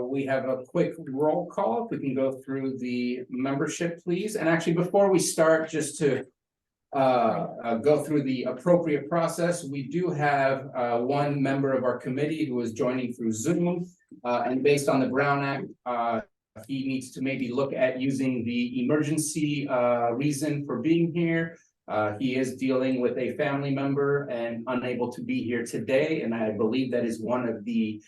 we have a quick roll call. If we can go through the membership, please. And actually, before we start, just to go through the appropriate process, we do have one member of our committee who is joining through Zoom. And based on the Brown Act, he needs to maybe look at using the emergency reason for being here. He is dealing with a family member and unable to be here today, and I believe that is one of the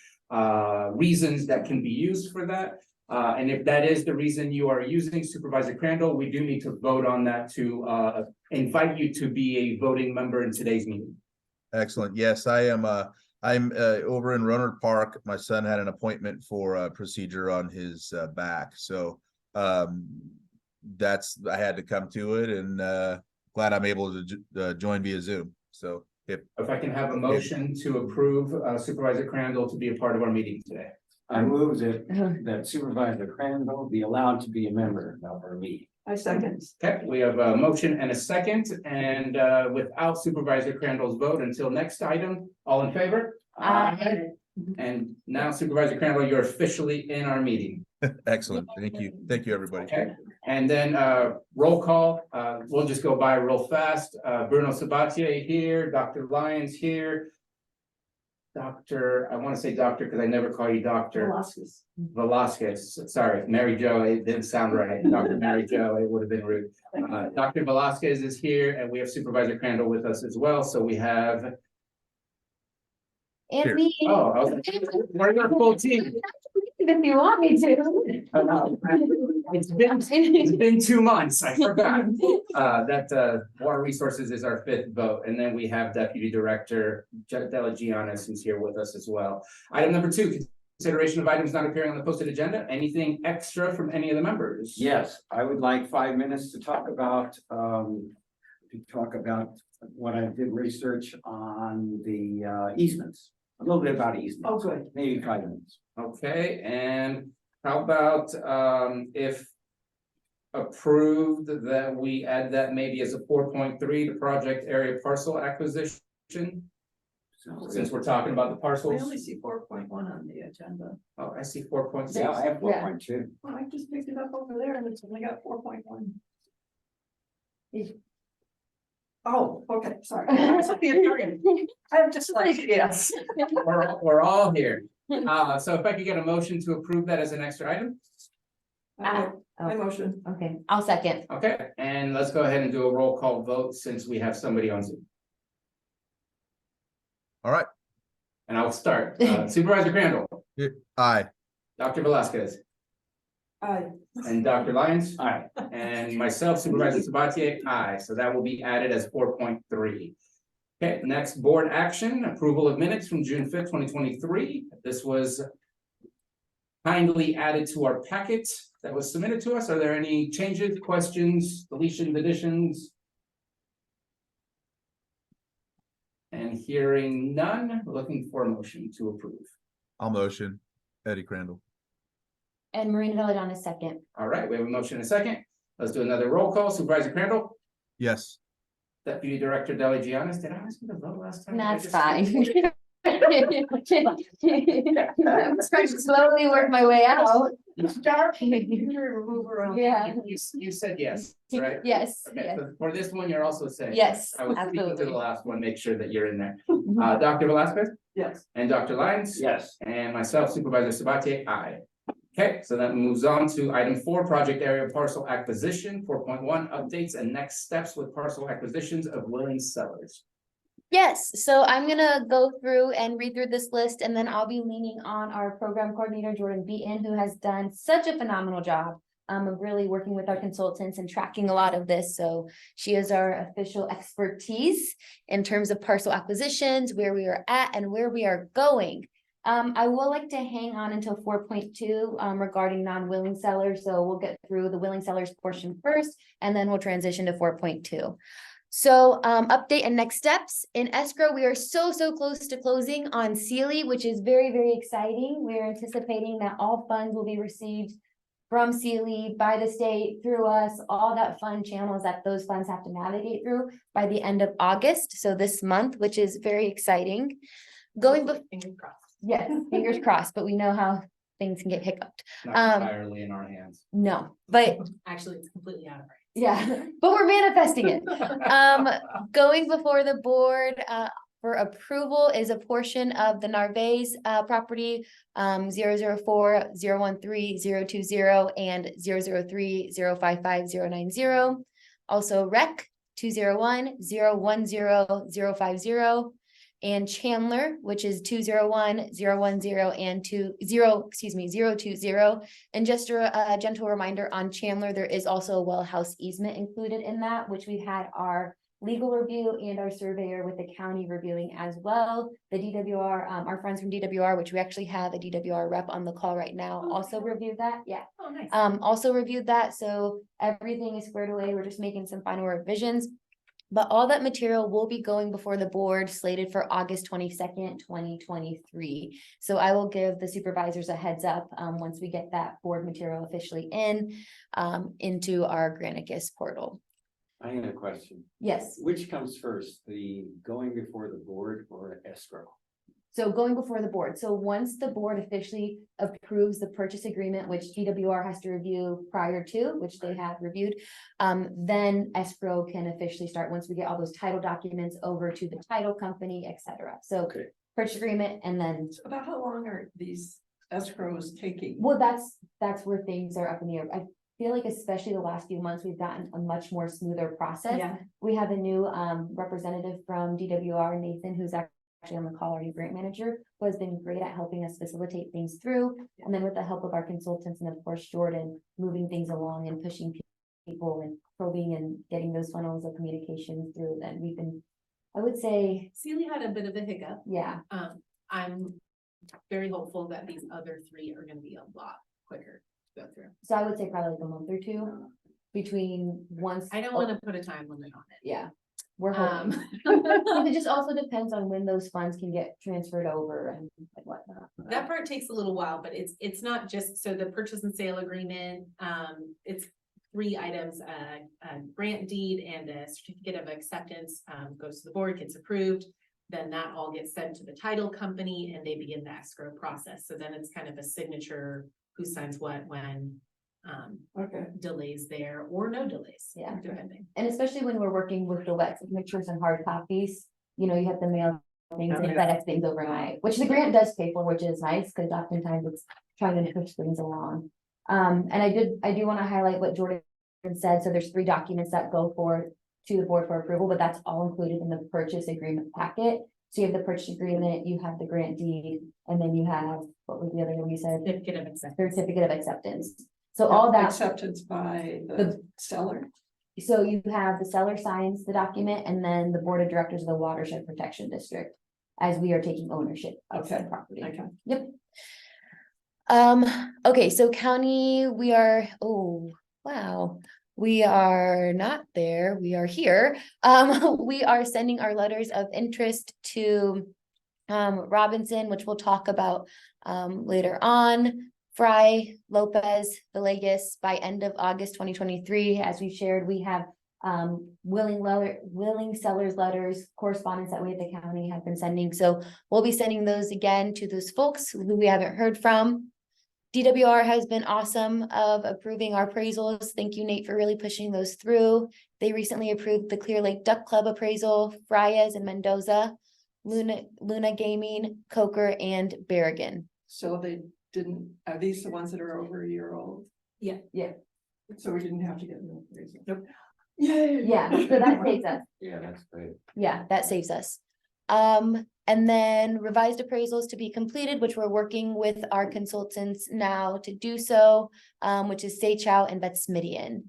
reasons that can be used for that. And if that is the reason you are using Supervisor Crandall, we do need to vote on that to invite you to be a voting member in today's meeting. Excellent. Yes, I am. I'm over in Rohnert Park. My son had an appointment for a procedure on his back, so I had to come to it, and glad I'm able to join via Zoom. So if I can have a motion to approve Supervisor Crandall to be a part of our meeting today. I move that Supervisor Crandall be allowed to be a member of our meeting. I second. Okay, we have a motion and a second, and without Supervisor Crandall's vote until next item, all in favor? Aye. And now Supervisor Crandall, you're officially in our meeting. excellent. Thank you. Thank you, everybody. Okay, and then roll call, we'll just go by real fast. Bruno Sabatier here, Dr. Lyons here. I want to say doctor because I never call you doctor. Velasquez, sorry, Mary Jo, it didn't sound right. Dr. Mary Jo, it would have been rude. Dr. Velasquez is here, and we have Supervisor Crandall with us as well, so we have. And me. Oh, I was like, we're your full team. If you want me to. It's been 2 months, I forgot. That Water Resources is our 5th vote, and then we have Deputy Director Della Giannis, who's here with us as well. Item number 2, consideration of items not appearing on the posted agenda. Anything extra from any of the members? Yes, I would like 5 minutes to talk about what I did research on the easements. A little bit about easements. Okay. Maybe 5 minutes. Okay, and how about if approved that we add that maybe as a 4.3 to project area parcel acquisition, since we're talking about the I parcels? only see 4.1 on the agenda. Oh, I see 4.6. Yeah, I have 4.2. Well, I just picked it up over there and it's only got 4.1. Oh, okay, sorry. I was at the attorney. I'm just like, yes. We're all here. So if I could get a motion to approve that as an extra item? I motion. Okay, I'll second. Okay, and let's go ahead and do a roll call vote since we have somebody on Zoom. All right. And I'll start. Supervisor Crandall, Aye. Dr. Velasquez, Aye. and Dr. Lyons. All right. And myself, Supervisor Sabatier, aye, so that will be added as 4.3. Okay, next board action, approval of minutes from June 5th, 2023. This was kindly added to our packet that was submitted to us. Are there any changes, questions, deletions, additions? And hearing none, looking for a motion to approve. I'll motion. Eddie Crandall. And Marina Valadon is second. All right, we have a motion and a second. Let's do another roll call. Supervisor Crandall? Yes. Deputy Director Della Giannis, did I ask you to vote last time? That's fine. Slowly work my way out. Yeah. You said yes, right? Yes, Okay, yes. so for this one, you're also saying. Yes, I was speaking to the absolutely. last one, make sure that you're in there. Dr. Velasquez Yes. and Dr. Lyons? Yes. And myself, Supervisor Sabatier, aye. Okay, so that moves on to item 4, project area parcel acquisition, 4.1, updates and next steps with parcel acquisitions of willing sellers. Yes, so I'm gonna go through and read through this list, and then I'll be leaning on our program coordinator, Jordan Beaton, who has done such a phenomenal job of really working with our consultants and tracking a lot of this. So she is our official expertise in terms of parcel acquisitions, where we are at and where we are going. I will like to hang on until 4.2 regarding non-willing sellers. So we'll get through the willing sellers portion first, and then we'll transition to 4.2. So update and next steps in escrow. We are so close to closing on Sealy, which is very exciting. We're anticipating that all funds will be received from Sealy by the state through us, all that fun channels that those funds have to navigate through by the end of August. So this month, which is very exciting. Yes, fingers crossed, but we know how things can get hiccuped. Not entirely in our hands. No, but Actually, it's completely out of our. yeah, but we're manifesting it. Going before the board, for approval is a portion of the Narvaez, property, 004, 013, 020, and 003, 055, 090. Also rec 201, 010, 050, and Chandler, which is 201, 010, and 020. And just a gentle reminder on Chandler, there is also a well house easement included in that, which we had our legal review and our surveyor with the county reviewing as well. The DWR, our friends from DWR, which we actually have a DWR rep on the call right now, also reviewed that. Yeah. Oh, nice. Also reviewed that. So everything is squared away. We're just making some final revisions. But all that material will be going before the board slated for August 22nd, 2023. So I will give the supervisors a heads up once we get that board material officially into our Granicus portal. I have a question. Yes, Which comes first, the going before the board or escrow? so going before the board. So once the board officially approves the purchase agreement, which DWR has to review prior to, which they have reviewed, then escrow can officially start once we get all those title documents over to the title company, et cetera. So Okay. purchase agreement and then, About how long are these escrows taking? well, that's where things are up in the air. I feel like especially the last few months, we've gotten a much more smoother process. Yeah. We have a new representative from DWR, Nathan, who's actually on the call, our new grant manager, who has been great at helping us facilitate things through. And then with the help of our consultants and of course Jordan, moving things along and pushing people and probing and getting those funnels of communication through, then we've been, I would say, Celia had a bit of a hiccup. yeah, I'm very hopeful that these other three are gonna be a lot quicker to go through. so I would say probably like a month or two between once. I don't wanna put a time limit on it. Yeah, we're hoping. It just also depends on when those funds can get transferred over and whatnot. That part takes a little while, but it's not just, so the purchase and sale agreement, it's 3 items, a grant deed and a certificate of acceptance, goes to the board, gets approved. Then that all gets sent to the title company and they begin the escrow process. So then it's kind of a signature, who signs what, when, Okay. delays there or no delays. Yeah. Depending. And especially when we're working with the wet signatures and hard copies, you know, you have to mail things and Oh, yeah. FedEx things overnight, which the grant does pay for, which is nice, because oftentimes it's trying to push things along. And I do want to highlight what Jordan said. So there's 3 documents that go to the board for approval, but that's all included in the purchase agreement packet. So you have the purchase agreement, you have the grant deed, and then you have, what was the other one we said? Certificate of acceptance. Certificate of acceptance. So all that. Acceptance by the The- seller. So you have the seller signs the document and then the board of directors of the watershed protection district. As we are taking ownership of the Okay, property. okay. Yep. Okay, so county, we are, oh, wow. We are not there, we are here. We are sending our letters of interest to Robinson, which we'll talk about later on. Fry, Lopez, Villegas by end of August 2023. As we shared, we have willing sellers letters, correspondence that we at the county have been sending. So we'll be sending those again to those folks who we haven't heard from. DWR has been awesome of approving our appraisals. Thank you, Nate, for really pushing those through. They recently approved the Clear Lake Duck Club appraisal, Frias and Mendoza, Luna Gaming, Coker, and Berrigan. So they didn't, are these the ones that are over a year old? Yeah. Yeah. So we didn't have to get new appraisal. Nope. Yay. Yeah, so that saves us. Yeah, that's great. Yeah, that saves us. And then revised appraisals to be completed, which we're working with our consultants now to do so, which is Seychow and Betsmidian.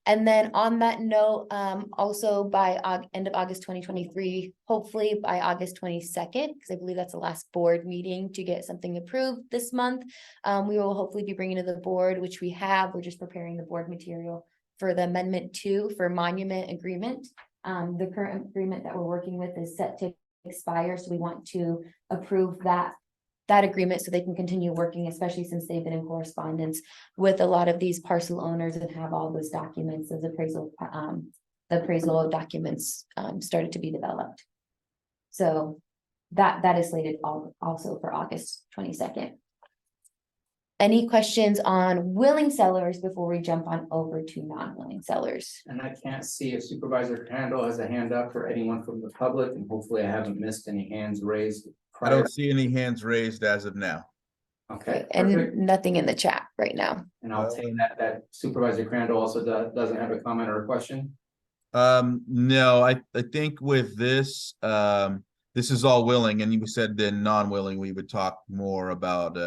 And then on that note, also by end of August 2023, hopefully by August 22nd, because I believe that's the last board meeting to get something approved this month. We will hopefully be bringing to the board, which we have, we're just preparing the board material for the amendment 2 for monument agreement. The current agreement that we're working with is set to expire, so we want to approve that agreement so they can continue working, especially since they've been in correspondence with a lot of these parcel owners and have all those documents, those appraisal, the appraisal documents started to be developed. So that is slated also for August 22nd. Any questions on willing sellers before we jump on over to non-willing sellers? And I can't see if Supervisor Crandall has a hand up or anyone from the public, and hopefully I haven't missed any hands raised. I prior. don't see any hands raised as of now. Okay, And perfect. nothing in the chat right now. And I'll take that Supervisor Crandall also doesn't have a comment or a question. No, I think with this, this is all willing, and you said then non-willing, we would talk more about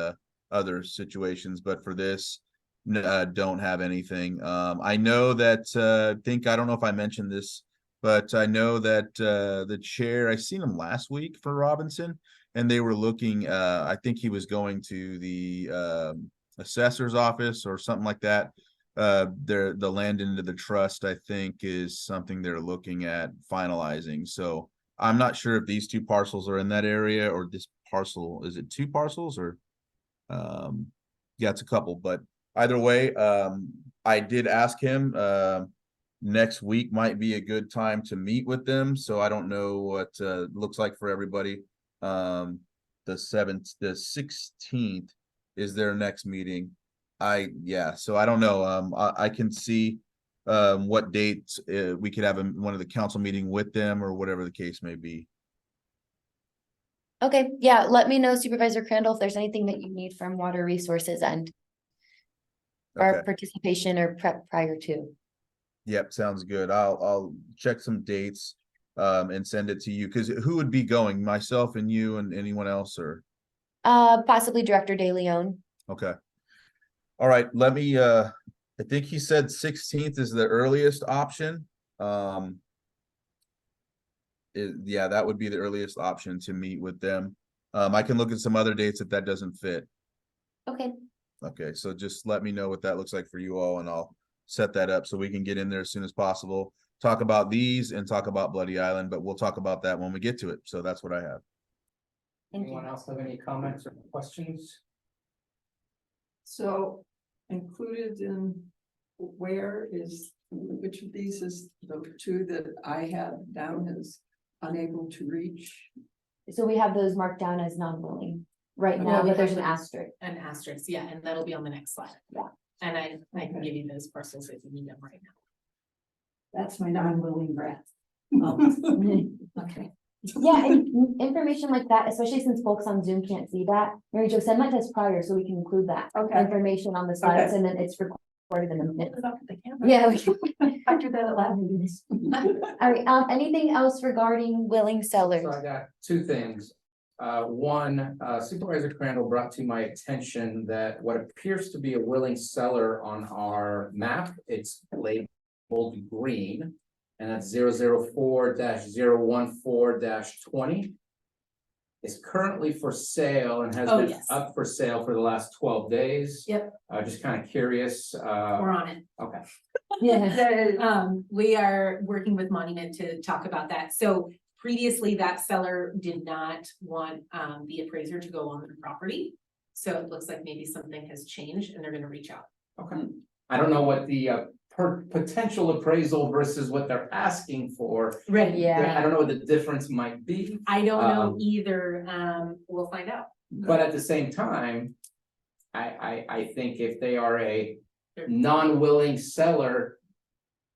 other situations, but for this, don't have anything. I know that I don't know if I mentioned this, but I know that the chair, I seen him last week for Robinson, and they were looking, I think he was going to the assessor's office or something like that. The land into the trust, I think, is something they're looking at finalizing. So I'm not sure if these two parcels are in that area, or this parcel, is it two parcels or? Yeah, it's a couple, but either way, I did ask him, next week might be a good time to meet with them. So I don't know what looks like for everybody. The 16th is their next meeting. So I don't know. I can see what dates we could have one of the council meeting with them, or whatever the case may be. Okay, yeah, let me know, Supervisor Crandall, if there's anything that you need from Water Resources and our Okay. participation or prep prior to. Yep, sounds good. I'll check some dates and send it to you, because who would be going? Myself and you and anyone else, or? Possibly Director De Leon. Okay. All right, let me I think he said 16th is the earliest option. Yeah, that would be the earliest option to meet with them. I can look at some other dates if that doesn't fit. Okay, Okay, so just let me know what that looks like for you all, and I'll set that up so we can get in there as soon as possible. Talk about these and talk about Bloody Island, but we'll talk about that when we get to it. So that's what I have. thank Anyone you. else have any comments or questions? So included in where is, which of these is the two that I had down as unable to reach? So we have those marked down as non-willing right Well, now, we but there's have an them- asterisk. An asterisk, yeah, and that'll be on the next slide. Yeah. And I can Okay. give you those parcels if you need them right That's my non-willing grant. now. Okay. Yeah, and information like that, especially since folks on Zoom can't see that, Mary Jo, send that to us prior so we can include that Okay. information on the slides, and then it's recorded in the minutes. The camera. Yeah. we can- I do that at lab meetings. All right, anything else regarding willing sellers? So I got two things. One, Supervisor Crandall brought to my attention that what appears to be a willing seller on our map, it's labeled green. And that's 004-014-20. Is currently for sale and has Oh, been yes. up for sale for the last 12 days. Yep. Just kind of curious, We're on it. okay. Yeah. We are working with Monument to talk about that. So previously that seller did not want the appraiser to go on their property. So it looks like maybe something has changed and they're gonna reach out. Okay, I don't know what the potential appraisal versus what they're asking for. Right. Yeah. I don't know what the difference might be, I don't know Um, either. We'll find out. but at the same time. I think if they are a non-willing seller.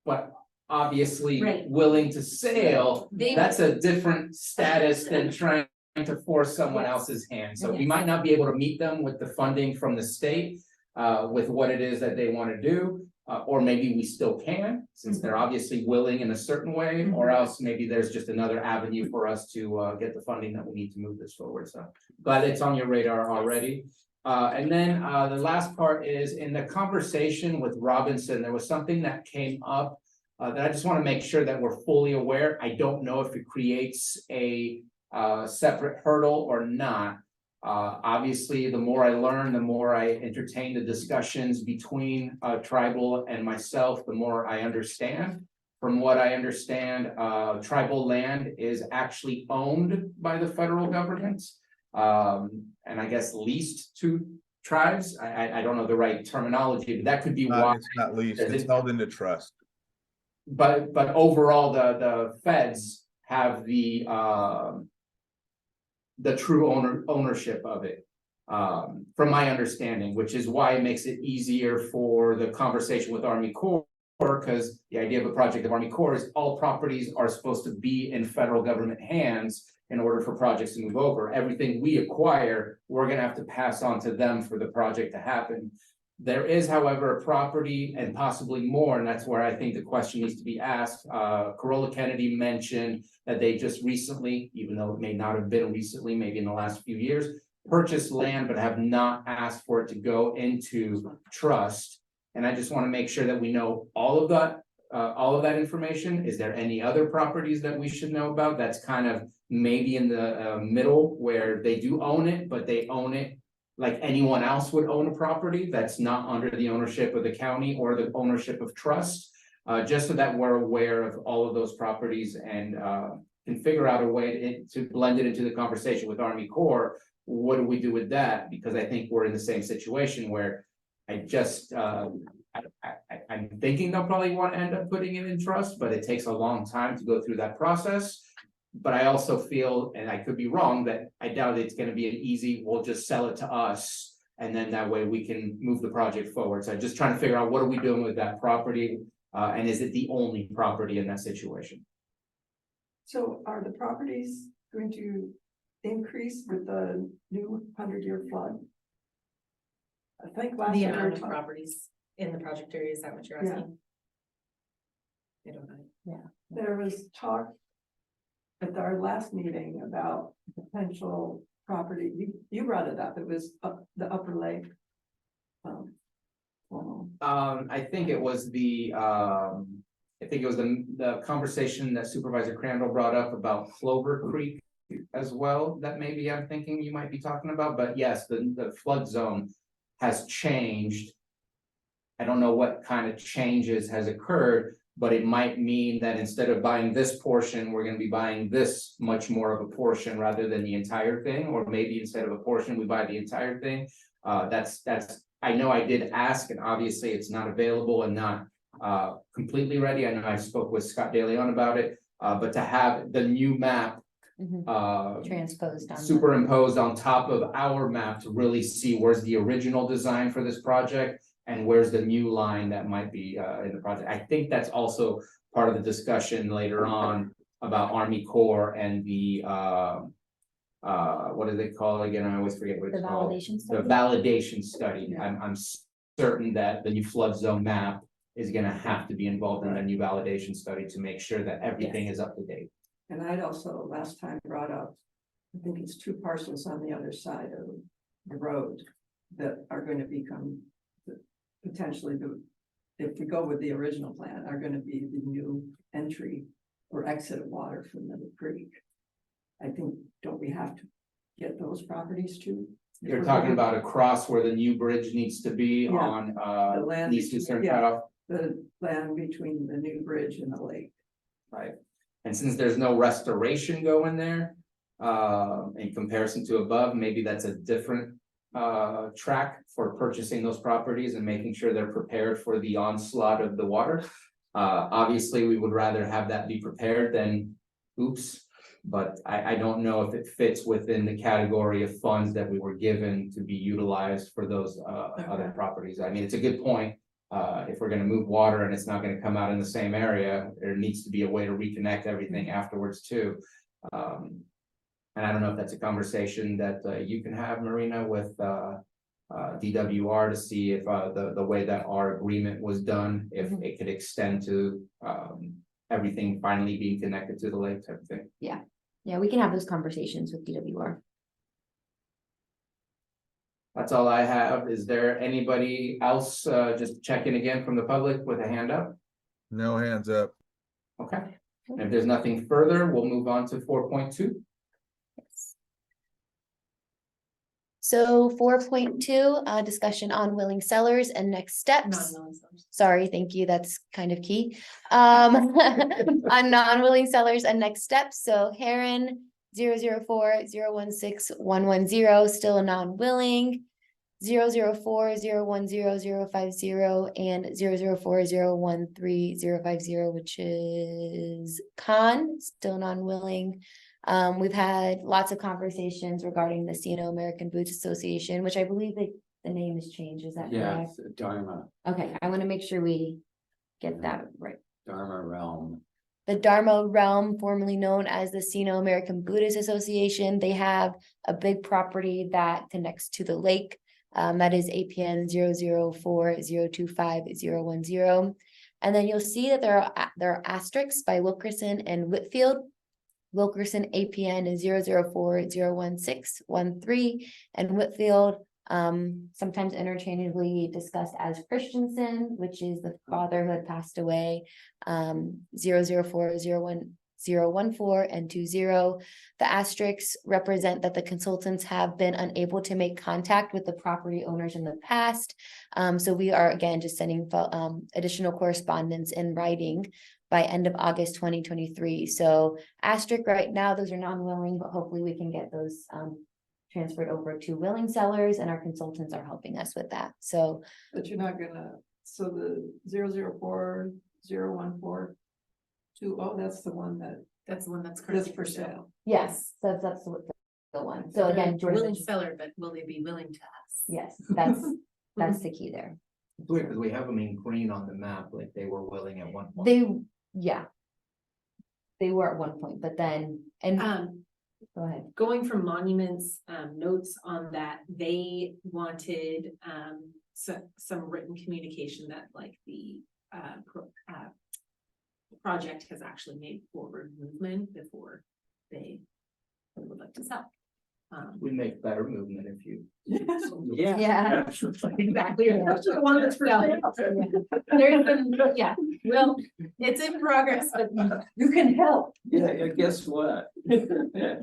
But obviously Right. willing to sale, They, that's a different status than trying to force someone Yes. else's hand. So we Yes. might not be able to meet them with the funding from the state. With what it is that they want to do, or maybe we still can, since they're obviously willing in a certain way, or else maybe there's just another avenue for us to get the funding that we need to move this forward, so. Glad it's on your radar already. And then the last part is in the conversation with Robinson, there was something that came up. That I just want to make sure that we're fully aware. I don't know if it creates a separate hurdle or not. Obviously, the more I learn, the more I entertain the discussions between tribal and myself, the more I understand. From what I understand, tribal land is actually owned by the federal government. And I guess leased to tribes. I don't know the right terminology, but that could be why. It's not leased, Is it's it- held into trust. But overall, the feds have the true ownership of it. From my understanding, which is why it makes it easier for the conversation with Army Corps. Because the idea of a project of Army Corps is all properties are supposed to be in federal government hands in order for projects to move over. Everything we acquire, we're gonna have to pass on to them for the project to happen. There is, however, a property and possibly more, and that's where I think the question needs to be asked. Corolla Kennedy mentioned that they just recently, even though it may not have been recently, maybe in the last few years, purchased land but have not asked for it to go into trust. And I just want to make sure that we know all of that information. Is there any other properties that we should know about? That's kind of maybe in the middle where they do own it, but they own it like anyone else would own a property that's not under the ownership of the county or the ownership of trust. Just so that we're aware of all of those properties and can figure out a way to blend it into the conversation with Army Corps. What do we do with that? Because I think we're in the same situation where I'm thinking they'll probably want to end up putting it in trust, but it takes a long time to go through that process. But I also feel, and I could be wrong, that I doubt it's gonna be an easy, we'll just sell it to us. And then that way we can move the project forward. So I'm just trying to figure out what are we doing with that property? And is it the only property in that situation? So are the properties going to increase with the new 100-year flood? I think last The year we were amount of talking, properties in the project area, is that what you're Yeah. asking? I don't know. there was talk at our last meeting about potential property, you brought it up, it was up the Upper Lake. I think it was the conversation that Supervisor Crandall brought up about Clover Creek as well, that maybe I'm thinking you might be talking about, but yes, the flood zone has changed. I don't know what kind of changes has occurred, but it might mean that instead of buying this portion, we're gonna be buying this much more of a portion rather than the entire thing, or maybe instead of a portion, we buy the entire thing. I know I did ask, and obviously it's not available and not completely ready. I know I spoke with Scott DeLeon about it, but to have the new map Transposed on. superimposed on top of our map to really see where's the original design for this project and where's the new line that might be in the project. I think that's also part of the discussion later on about Army Corps and the what do they call it again? I always forget what The it's called. validation The study. validation study. Yeah. I'm certain that the new flood zone map is gonna have to be involved in the new validation study to make sure that everything is up to date. And I'd also last time brought up, I think it's 2 parcels on the other side of the road that are going to become potentially if we go with the original plan, are going to be the new entry or exit of water from Middle Creek. I think, don't we have to get those properties too? If You're we're talking gonna- about across where the new bridge needs to be Yeah. on The land East between- Eastern yeah. cutoff, The land between the new bridge and the lake. right? And since there's no restoration going there, in comparison to above, maybe that's a different track for purchasing those properties and making sure they're prepared for the onslaught of the water. Obviously, we would rather have that be prepared than oops. But I don't know if it fits within the category of funds that we were given to be utilized for those other properties. I mean, it's a good point. If we're gonna move water and it's not gonna come out in the same area, there needs to be a way to reconnect everything afterwards too. And I don't know if that's a conversation that you can have, Marina, with DWR to see if the way that our agreement was done, if it could extend to everything finally being connected to the lake type of thing. Yeah, we can have those conversations with DWR. That's all I have. Is there anybody else just checking again from the public with a hand up? No hands up. Okay, and if there's nothing further, we'll move on to 4.2. So 4.2, discussion on willing sellers and next steps. Non-willing sellers. Sorry, thank you, that's kind of key. On non-willing sellers and next steps, so Heron 004-016-110, still a non-willing. 004-010-050 and 004-013-050, which is Khan, still non-willing. We've had lots of conversations regarding the Sino American Boots Association, which I believe the name has changed, is that Yeah, correct? it's Dharma, Okay, I want to make sure we get that right. Dharma Realm. The Dharma Realm, formerly known as the Sino American Buddhist Association, they have a big property that connects to the lake. That is APN 004025010. And then you'll see that there are asterisks by Wilkerson and Whitfield. Wilkerson APN is 004016113, and Whitfield, sometimes interchangeably discussed as Christensen, which is the father who had passed away, 004011014 and 20. The asterisks represent that the consultants have been unable to make contact with the property owners in the past. So we are again just sending additional correspondence in writing by end of August 2023. So asterisk right now, those are non-willing, but hopefully we can get those transferred over to willing sellers, and our consultants are helping us with that. So But you're not gonna, so the 0040142, that's the one That's the one that's that's currently for sale. yes, that's the one. So again, Jordan, Willing seller, but will they be willing to us? yes, that's the key there. Because we have them in green on the map, like they were willing at one point. They were at one point, but then, and go ahead. Going from monuments, notes on that, they wanted, some written communication that like the, project has actually made forward movement before they would like to sell. We make better movement if you. Yeah. Yeah. Exactly. That's the one that's for sale. There's been, yeah, well, it's in progress, but You can help. Yeah, guess what? We're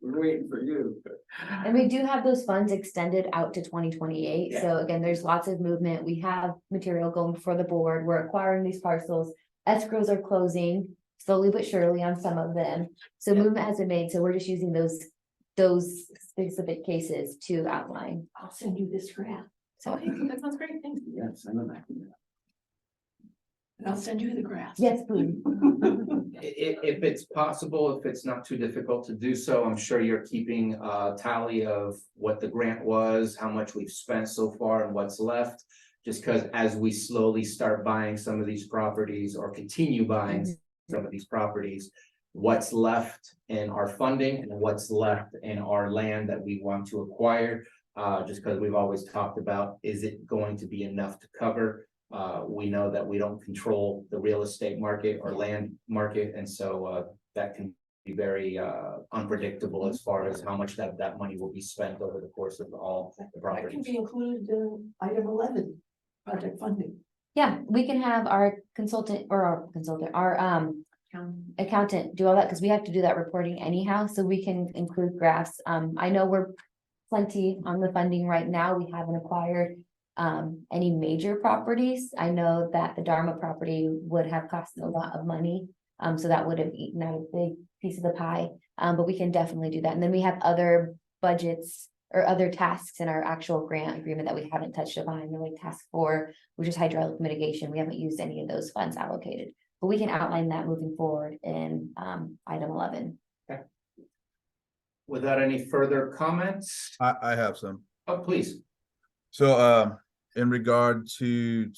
waiting for you. And we do have those funds extended out to 2028. So again, there's lots of movement. We have material going before the board. We're acquiring these parcels. Escrows are closing slowly but surely on some of them. So movement has been made. So we're just using those specific cases to outline. I'll send you this graph. So okay, that sounds great, thanks. Yes, I know that. And I'll send you the graphs. yes, please. If it's possible, if it's not too difficult to do so, I'm sure you're keeping a tally of what the grant was, how much we've spent so far and what's left. Just because as we slowly start buying some of these properties or continue buying some of these properties, what's left in our funding and what's left in our land that we want to acquire. Just because we've always talked about, is it going to be enough to cover? We know that we don't control the real estate market or land market, and so that can be very unpredictable as far as how much that money will be spent over the course of all the That can properties. be included in item 11, project funding. Yeah, we can have our consultant, our accountant do all that, because we have to do that reporting anyhow, so we can include graphs. I know we're plenty on the funding right now. We haven't acquired any major properties. I know that the Dharma property would have cost a lot of money. So that would have eaten out a big piece of the pie. But we can definitely do that. And then we have other budgets or other tasks in our actual grant agreement that we haven't touched upon, like task 4, which is hydraulic mitigation. We haven't used any of those funds allocated, but we can outline that moving forward in item 11. Without any further comments, I have some. oh, please. So, in regard to,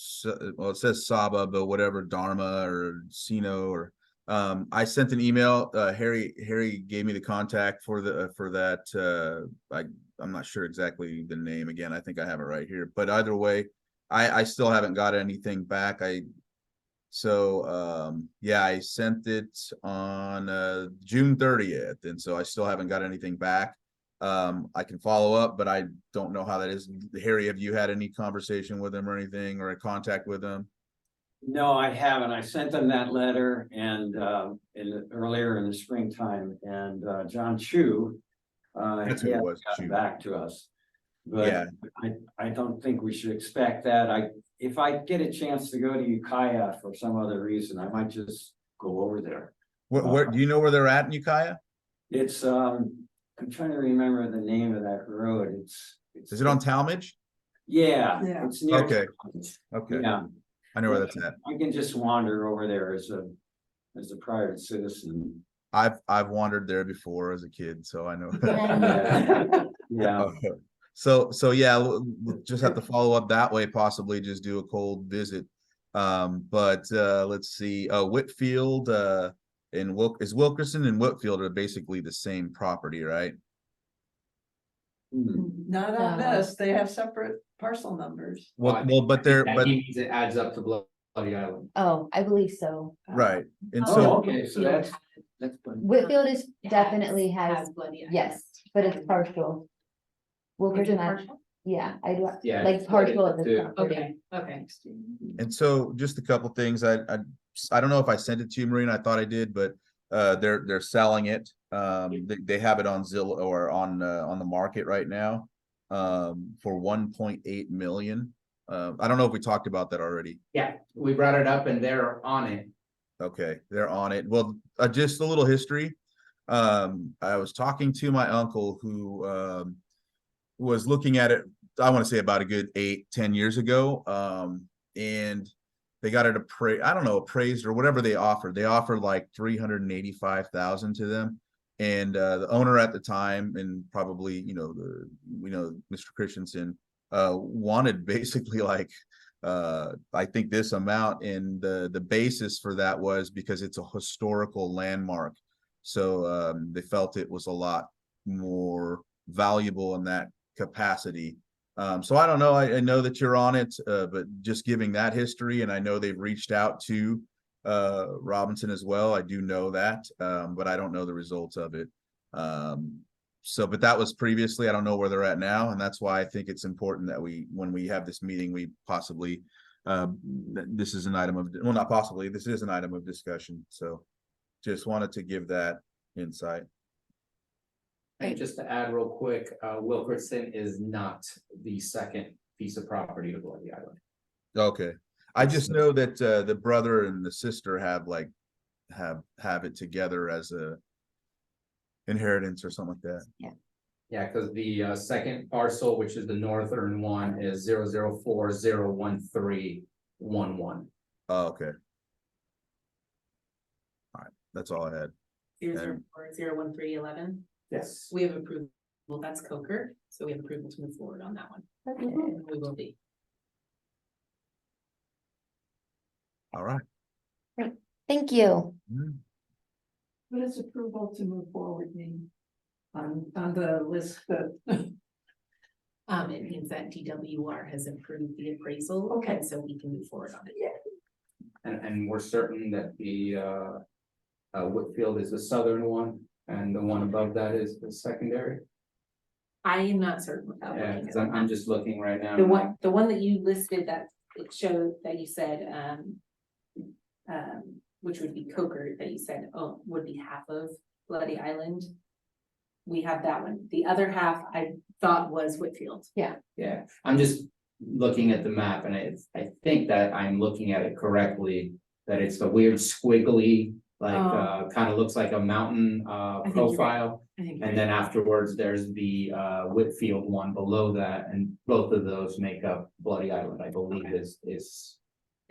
well, it says Saba, but whatever, Dharma or Sino or, I sent an email, Harry gave me the contact for that, I'm not sure exactly the name again. I think I have it right here, but either way, I still haven't got anything back. Yeah, I sent it on, June 30th. And so I still haven't got anything back. I can follow up, but I don't know how that is. Harry, have you had any conversation with him or anything, or a contact with him? No, I haven't. I sent them that letter and earlier in the springtime, and John Chu. That's who he it hasn't was, gotten Chu. back to us. Yeah. But I don't think we should expect that. If I get a chance to go to Ukiah for some other reason, I might just go over there. Where do you know where they're at in Ukiah? It's I'm trying to remember the name of that road. It's Is it on Talmadge? Yeah, Yeah. it's near. Okay. Okay, Yeah, I know where that's at. I can just wander over there as a private citizen. I've wandered there before as a kid, so I know. Yeah, So yeah, we'll just have to follow up that way, possibly just do a cold visit. But let's see, Whitfield, and Wilkerson and Whitfield are basically the same property, right? Not on this, they have separate parcel numbers. Well, but they're, That but, means it adds up to Bloody Island. Oh, I believe so. right, and oh, so, okay, so that's. Whitfield is It definitely has, Bloody Island. yes, but it's partial. Is Wilkerson, it has- partial? yeah, I do, Yeah, like it's partial of split the into property. Okay. and so just a couple things, I don't know if I sent it to you, Marina, I thought I did, but they're selling it. They have it on Zillow or on the market right now, for 1.8 million. I don't know if we talked about that already. Yeah, we brought it up and they're on it. Okay, they're on it. Well, just a little history. I was talking to my uncle who was looking at it, I want to say about a good 8-10 years ago. And they got it appraised or whatever they offered. They offered like 385,000 to them. And the owner at the time, and probably, Mr. Christensen, wanted basically like I think this amount, and the basis for that was because it's a historical landmark. So they felt it was a lot more valuable in that capacity. So I don't know. I know that you're on it, but just giving that history, and I know they've reached out to Robinson as well. I do know that, but I don't know the results of it. But that was previously. I don't know where they're at now, and that's why I think it's important that when we have this meeting, we possibly this is an item of, well, not possibly, this is an item of discussion. So just wanted to give that insight. And just to add real quick, Wilkerson is not the second piece of property to Bloody Island. Okay, I just know that the brother and the sister have it together as a inheritance or something like that. Yeah, because the second parcel, which is the northern one, is 004013111. Oh, okay. All right, that's all I had. 004013111. Yes. We have approval, that's Coker, so we have approval to move forward on that one. Okay. And we will be. All right. Thank you. What does approval to move forward mean? On the list that, It means that DWR has approved the appraisal. Okay. And so we can move forward on it. And we're certain that the Whitfield is the southern one, and the one above that is the secondary. I am not certain without Yeah, looking because at I'm just looking right now. the one that you listed that it showed that you said, which would be Coker, that you said, oh, would be half of Bloody Island. We have that one. The other half I thought was Whitfield. Yeah, I'm just looking at the map, and I think that I'm looking at it correctly, that it's the weird squiggly, like, kind of looks like a mountain, think you're right. profile. I think. And then afterwards, there's the Whitfield one below that, and both of those make up Bloody Island, I believe is.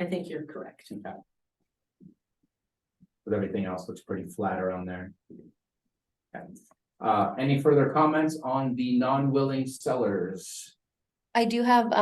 I think you're correct. But everything else looks pretty flat around there. Okay. Any further comments on the non-willing sellers? I do have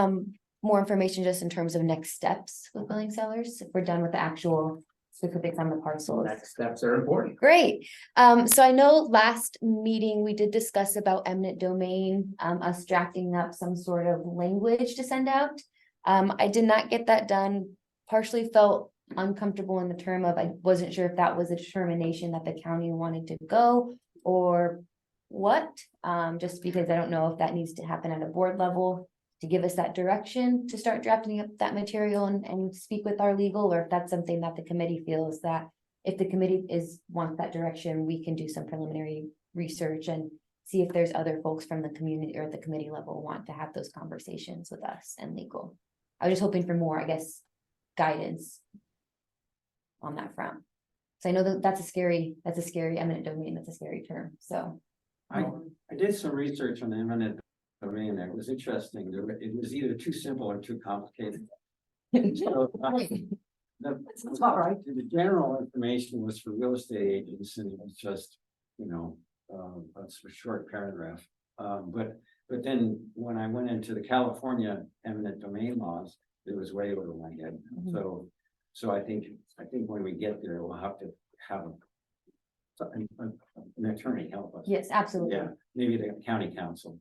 more information just in terms of next steps with willing sellers, if we're done with the actual specifics on the parcels. Next steps are important. Great. So I know last meeting we did discuss about eminent domain, us drafting up some sort of language to send out. I did not get that done, partially felt uncomfortable in the term of, I wasn't sure if that was a determination that the county wanted to go or what, just because I don't know if that needs to happen at a board level to give us that direction to start drafting up that material and speak with our legal, or if that's something that the committee feels that if the committee wants that direction, we can do some preliminary research and see if there's other folks from the community or at the committee level want to have those conversations with us and legal. I was just hoping for more, I guess, guidance on that front. So I know that that's a scary eminent domain, that's a scary term, so. I did some research on eminent domain. It was interesting. It was either too simple or too complicated. So, It's not right. The general information was for real estate agents and it was just, that's a short paragraph. But then when I went into the California eminent domain laws, it was way over my head. Mhm. So I think when we get there, we'll have to have an attorney help us. Yes, absolutely. Yeah, maybe the county council.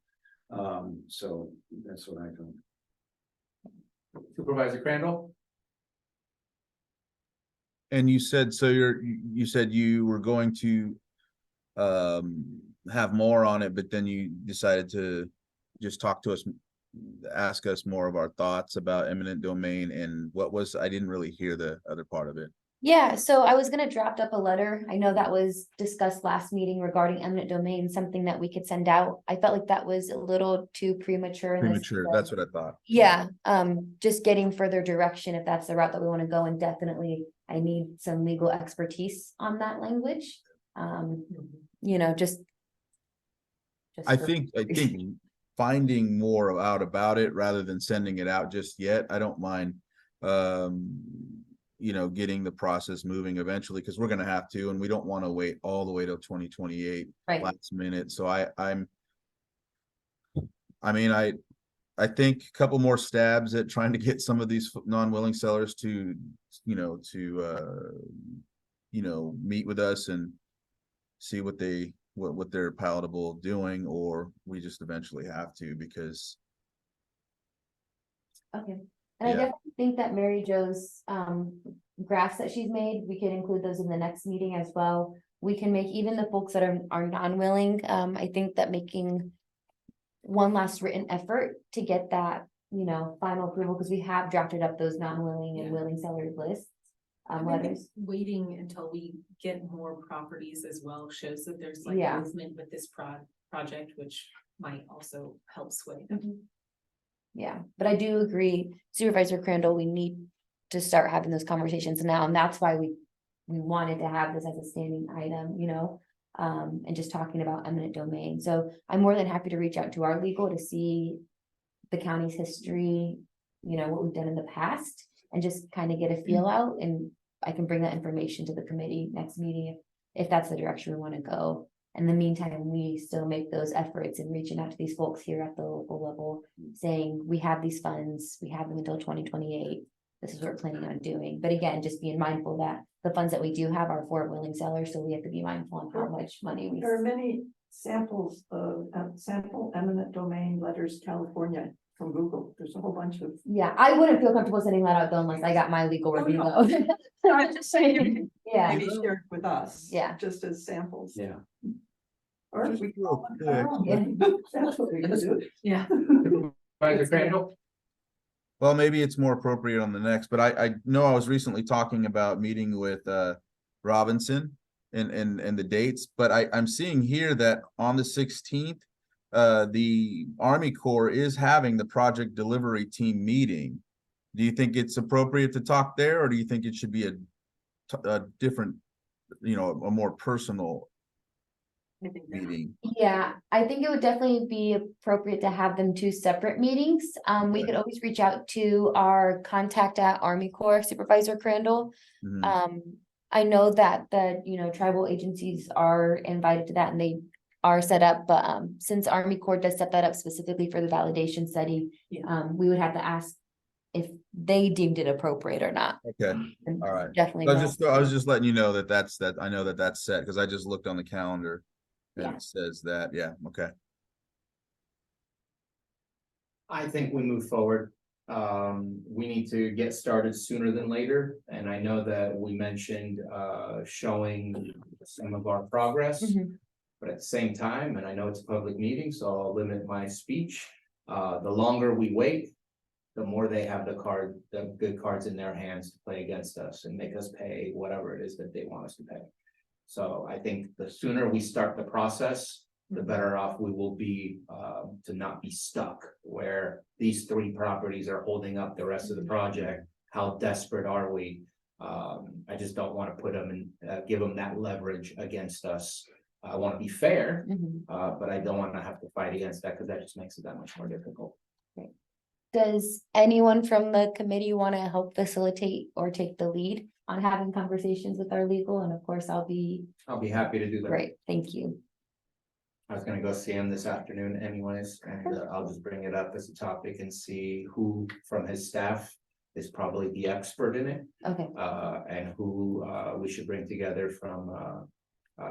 So that's what I think. Supervisor Crandall? And you said, so you said you were going to have more on it, but then you decided to just talk to us, ask us more of our thoughts about eminent domain and I didn't really hear the other part of it. Yeah, so I was gonna draft up a letter. I know that was discussed last meeting regarding eminent domain, something that we could send out. I felt like that was a little too premature. in the sense Premature, of- that's what I thought. Yeah, just getting further direction if that's the route that we want to go, and definitely I need some legal expertise on that language. Just. I for- think finding more out about it rather than sending it out just yet, I don't mind. Getting the process moving eventually, because we're gonna have to, and we don't want to wait all the way till 2028 Right, last minute. So I think a couple more stabs at trying to get some of these non-willing sellers to meet with us and see what they're palatable doing, or we just eventually have to, because okay. And I Yeah. definitely think that Mary Jo's graphs that she's made, we could include those in the next meeting as well. We can make even the folks that are non-willing, I think that making one last written effort to get that, final approval, because we have drafted up those non-willing and Yeah. willing sellers lists. I think Letters. waiting until we get more properties as well shows that there's like Yeah. movement with this project, which might also help sway. Yeah, but I do agree, Supervisor Crandall, we need to start having those conversations now, and that's why we wanted to have this as a standing item, and just talking about eminent domain. So I'm more than happy to reach out to our legal to see the county's history, what we've done in the past, and just kind of get a feel out, and I can bring that information to the committee next meeting if that's the direction we want to go. In the meantime, we still make those efforts in reaching out to these folks here at the local level, saying, we have these funds, we have them until 2028. This is what we're planning on doing. But again, just being mindful that the funds that we do have are for willing sellers, so we have to be mindful on how much money we. There are many samples of sample eminent domain letters, California, from Google. There's a whole bunch of. Yeah, I wouldn't feel comfortable sending that out though unless I got my legal review no. though. I'm just saying, you can Yeah, maybe share it with us. Yeah. Just as samples. Yeah. Or Just we can real call them our own. quick. That's what we can do. Yeah. Supervisor Crandall? well, maybe it's more appropriate on the next, but I know I was recently talking about meeting with Robinson and the dates, but I'm seeing here that on the 16th, the Army Corps is having the project delivery team meeting. Do you think it's appropriate to talk there, or do you think it should be a different, a more personal I think that- meeting? yeah, I think it would definitely be appropriate to have them two separate meetings. We could always reach out to our contact at Army Corps, Supervisor Crandall. Mhm. I know that tribal agencies are invited to that and they are set up, but since Army Corps does set that up specifically for the validation study, Yeah. we would have to ask if they deemed it appropriate or not. Okay, And all right. Definitely. I know. was just letting you know that I know that's set, because I just looked on the calendar and Yeah. it says that, yeah, okay. I think we move forward. We need to get started sooner than later, and I know that we mentioned showing some of our progress. Mhm. But at the same time, and I know it's a public meeting, so I'll limit my speech. The longer we wait, the more they have the good cards in their hands to play against us and make us pay whatever it is that they want us to pay. So I think the sooner we start the process, the better off we will be to not be stuck where these three properties are holding up the rest of the project. How desperate are we? I just don't want to put them and give them that leverage against us. I want to be fair, Mhm. but I don't want to have to fight against that because that just makes it that much more difficult. Does anyone from the committee want to help facilitate or take the lead on having conversations with our legal? And of course, I'll be I'll be happy to do that. great. Thank you. I was gonna go see him this afternoon anyways, and I'll just bring it up as a topic and see who from his staff is probably the expert in it. Okay, And who, we should bring together from,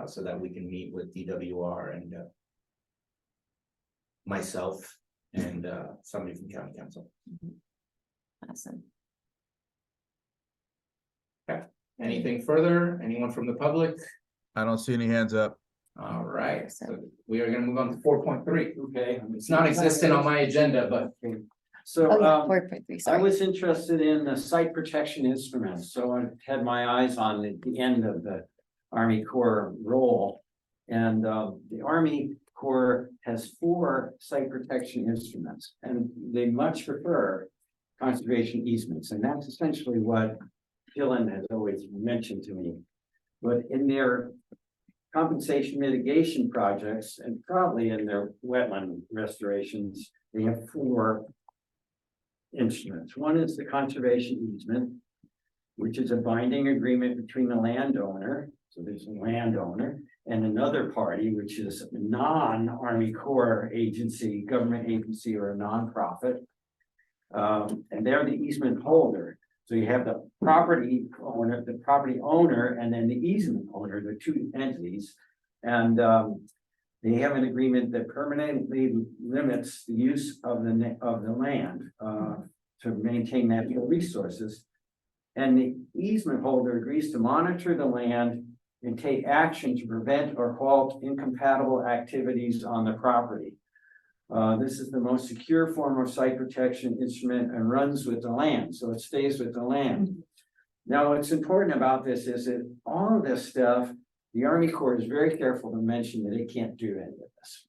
so that we can meet with DWR and, myself and, somebody from county council. awesome. Anything further? Anyone from the public? I don't see any hands up. All right, so we are gonna move on to 4.3. Okay. It's not existent on my agenda, but So, Oh, yeah, 4.3, I sorry. was interested in the site protection instruments, so I had my eyes on the end of the Army Corps role. And the Army Corps has 4 site protection instruments, and they much prefer conservation easements, and that's essentially what Dylan has always mentioned to me. But in their compensation mitigation projects, and probably in their wetland restorations, they have 4 instruments. One is the conservation easement, which is a binding agreement between the landowner, so there's a landowner, and another party, which is a non-Army Corps agency, government agency, or a nonprofit. And they're the easement holder. So you have the property owner, and then the easement owner, the 2 entities. And they have an agreement that permanently limits the use of the land to maintain natural resources. And the easement holder agrees to monitor the land and take action to prevent or halt incompatible activities on the property. This is the most secure form of site protection instrument and runs with the land, so it stays with the land. Now, what's important about this is that all of this stuff, the Army Corps is very careful to mention that they can't do any of this.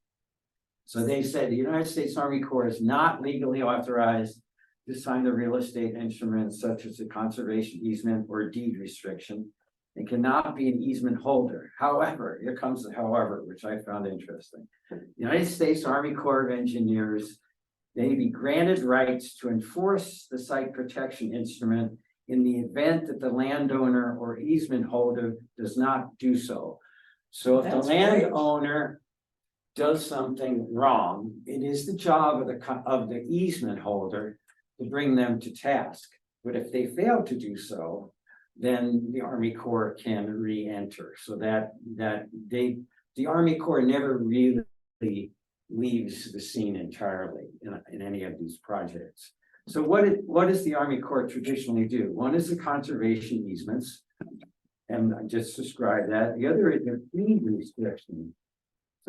So they said the United States Army Corps is not legally authorized to sign the real estate instruments such as a conservation easement or deed restriction. It cannot be an easement holder. However, here comes the however, which I found interesting. The United States Army Corps of Engineers may be granted rights to enforce the site protection instrument in the event that the landowner or easement holder does not do so. So if the That's great. landowner does something wrong, it is the job of the easement holder to bring them to task. But if they fail to do so, then the Army Corps can re-enter. So the Army Corps never really leaves the scene entirely in any of these projects. So what does the Army Corps traditionally do? One is the conservation easements, and I just described that. The other is the deed restriction.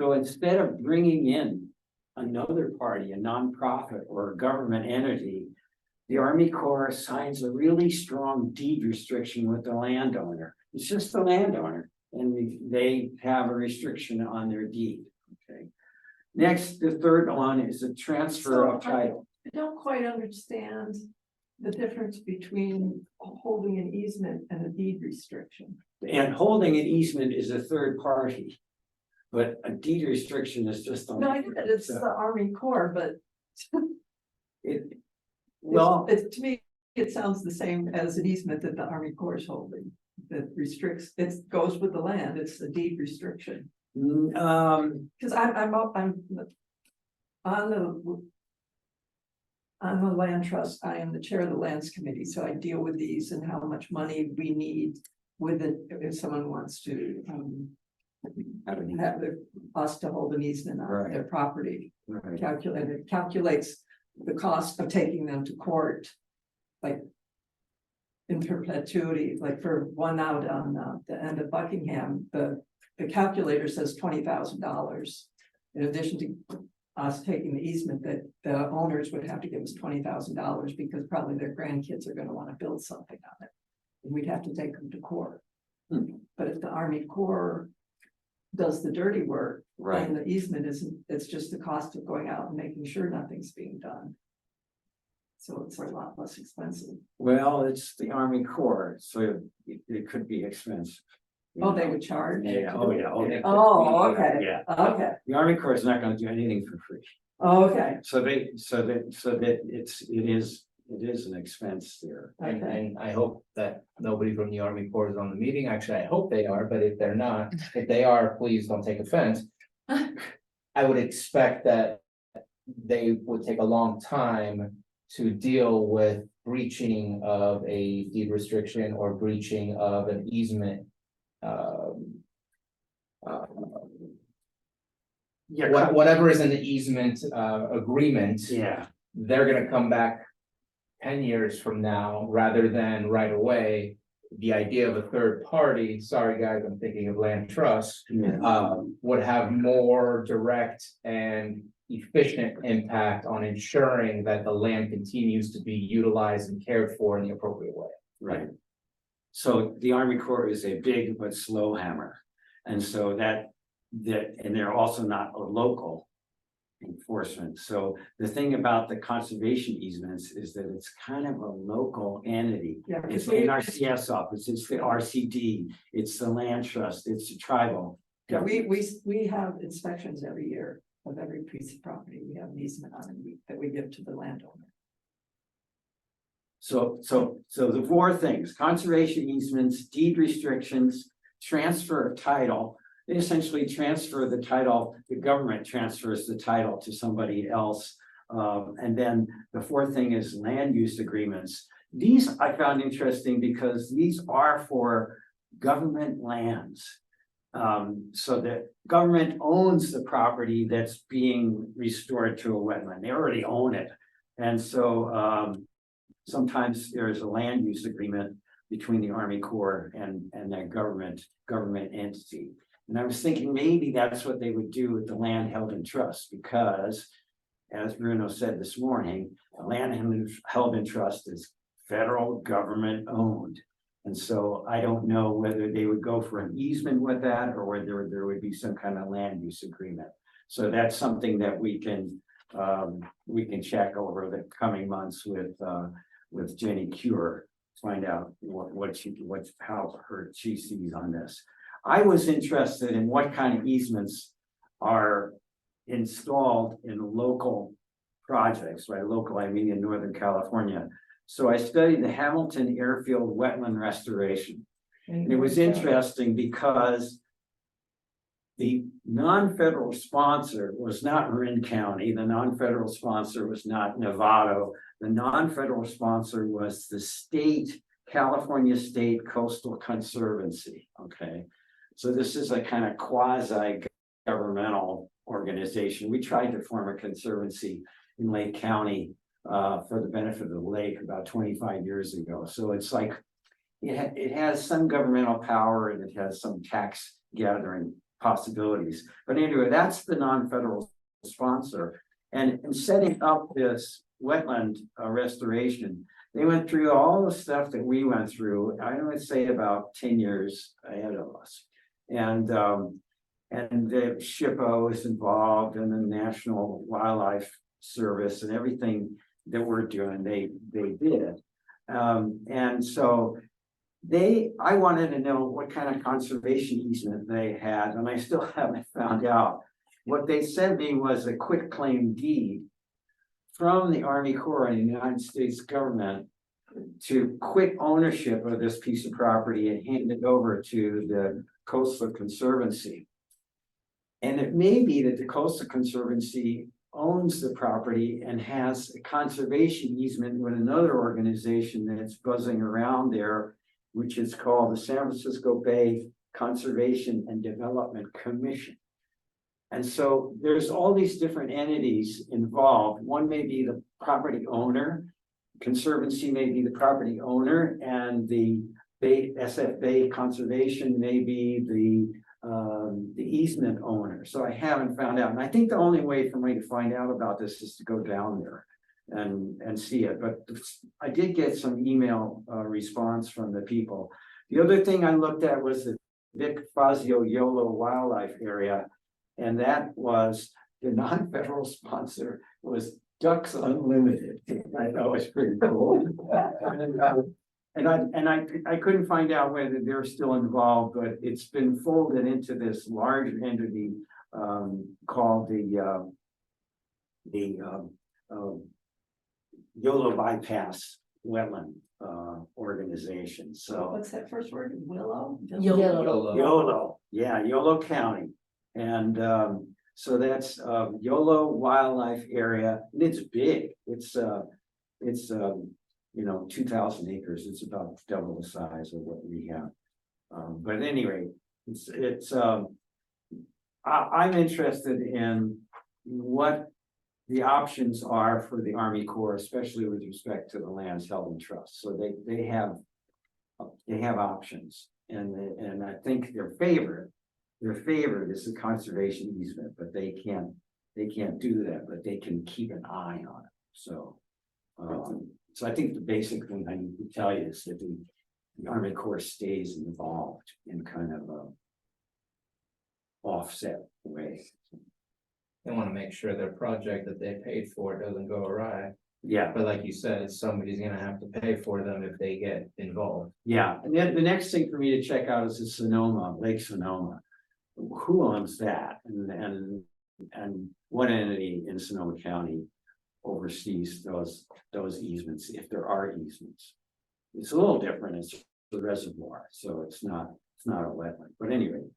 So instead of bringing in another party, a nonprofit or a government entity, the Army Corps signs a really strong deed restriction with the landowner. It's just the landowner, and they have a restriction on their deed. Okay. Next, the third one is a transfer of title. I don't quite understand the difference between holding an easement and a deed restriction. And holding an easement is a third party. But a deed restriction is just on. No, I get that it's the Army Corps, but Well, to me, it sounds the same as an easement that the Army Corps is holding. That restricts, it goes with the land, it's the deed restriction. Cause I'm on the land trust, I am the chair of the lands committee, so I deal with these and how much money we need with it, if someone wants to. Have us to hold an easement on their property. right. Calculates the cost of taking them to court. Like. In perpetuity, like for one out on the end of Buckingham, the calculator says $20,000. In addition to us taking the easement, that the owners would have to give us $20,000 because probably their grandkids are gonna wanna build something on it. And we'd have to take them to court. But if the Army Corps does the dirty work, Right. and the easement isn't, it's just the cost of going out and making sure nothing's being done. So it's a lot less expensive. Well, it's the Army Corps, so it could be expensive. you Oh, they know. would charge? Yeah, oh, yeah, oh, yeah. Oh, okay. Yeah, Okay, the Army Corps is not gonna do anything for free. Okay, So that it is an expense there. And, okay. and I hope that nobody from the Army Corps is on the meeting. Actually, I hope they are, but if they're not, if they are, please don't take offense. I would expect that they would take a long time to deal with breaching of a deed restriction or breaching of an easement. Uh, Yeah, whatever is in the easement, agreement. yeah, They're gonna come back 10 years from now, rather than right away. The idea of a third party, sorry guys, I'm thinking of land trust, yeah. would have more direct and efficient impact on ensuring that the land continues to be utilized and cared for in the appropriate way. Right. So the Army Corps is a big but slow hammer. And so and they're also not a local enforcement. So the thing about the conservation easements is that it's kind of a local entity. Yeah, It's because the NRCS office, it's the RCD, it's the land trust, it's the tribal. yeah, we have inspections every year of every piece of property. We have an easement on it that we give to the landowner. So the four things: conservation easements, deed restrictions, transfer of title. They essentially transfer the title, the government transfers the title to somebody else. And then the fourth thing is land use agreements. These I found interesting because these are for government lands. So that government owns the property that's being restored to a wetland. They already own it. And so sometimes there's a land use agreement between the Army Corps and that government entity. And I was thinking maybe that's what they would do with the land held in trust, because as Bruno said this morning, the land held in trust is federal government owned. And so I don't know whether they would go for an easement with that or whether there would be some kind of land use agreement. So that's something that we can check over the coming months with Jenny Cure, find out how she sees on this. I was interested in what kind of easements are installed in local projects. By local, I mean in Northern California. So I studied the Hamilton Airfield Wetland Restoration. And it was interesting because the non-federal sponsor was not Marin County. The non-federal sponsor was not Novato. The non-federal sponsor was the California State Coastal Conservancy. Okay. So this is a kind of quasi-governmental organization. We tried to form a conservancy in Lake County for the benefit of the lake about 25 years ago. So it's like, it has some governmental power and it has some tax gathering possibilities. But anyway, that's the non-federal sponsor. And in setting up this wetland restoration, they went through all the stuff that we went through. I would say about 10 years ahead of us. And the SHPO is involved, and the National Wildlife Service, and everything that we're doing, they did. And so I wanted to know what kind of conservation easement they had, and I still haven't found out. What they sent me was a quitclaim deed from the Army Corps and the United States government to quit ownership of this piece of property and hand it over to the Coastal Conservancy. And it may be that the Coastal Conservancy owns the property and has a conservation easement with another organization that's buzzing around there, which is called the San Francisco Bay Conservation and Development Commission. And so there's all these different entities involved. One may be the property owner, Conservancy may be the property owner, and the SF Bay Conservation may be the easement owner. So I haven't found out. And I think the only way for me to find out about this is to go down there and see it. But I did get some email response from the people. The other thing I looked at was the Vic Fazio Yolo Wildlife Area. And that was the non-federal sponsor was Ducks Unlimited. I thought it was pretty cool. And I couldn't find out whether they're still involved, but it's been folded into this large entity called the YOLO bypass wetland, organization, so. What's that first word? Willow? YOLO. YOLO, yeah, YOLO County. And so that's YOLO Wildlife Area, and it's big. It's 2,000 acres. It's about double the size of what we have. But anyway, I'm interested in what the options are for the Army Corps, especially with respect to the lands held in trust. So they have options, and I think their favorite is the conservation easement, but they can't do that, but they can keep an eye on it. So I think the basic thing I need to tell you is that the Army Corps stays involved in kind of a offset way. They want to make sure their project that they paid for doesn't go awry. Yeah, But like you said, somebody's gonna have to pay for them if they get involved. yeah. And then the next thing for me to check out is the Sonoma, Lake Sonoma. Who owns that? And what entity in Sonoma County oversees those easements, if there are easements? It's a little different. It's the reservoir, so it's not a wetland. But anyway,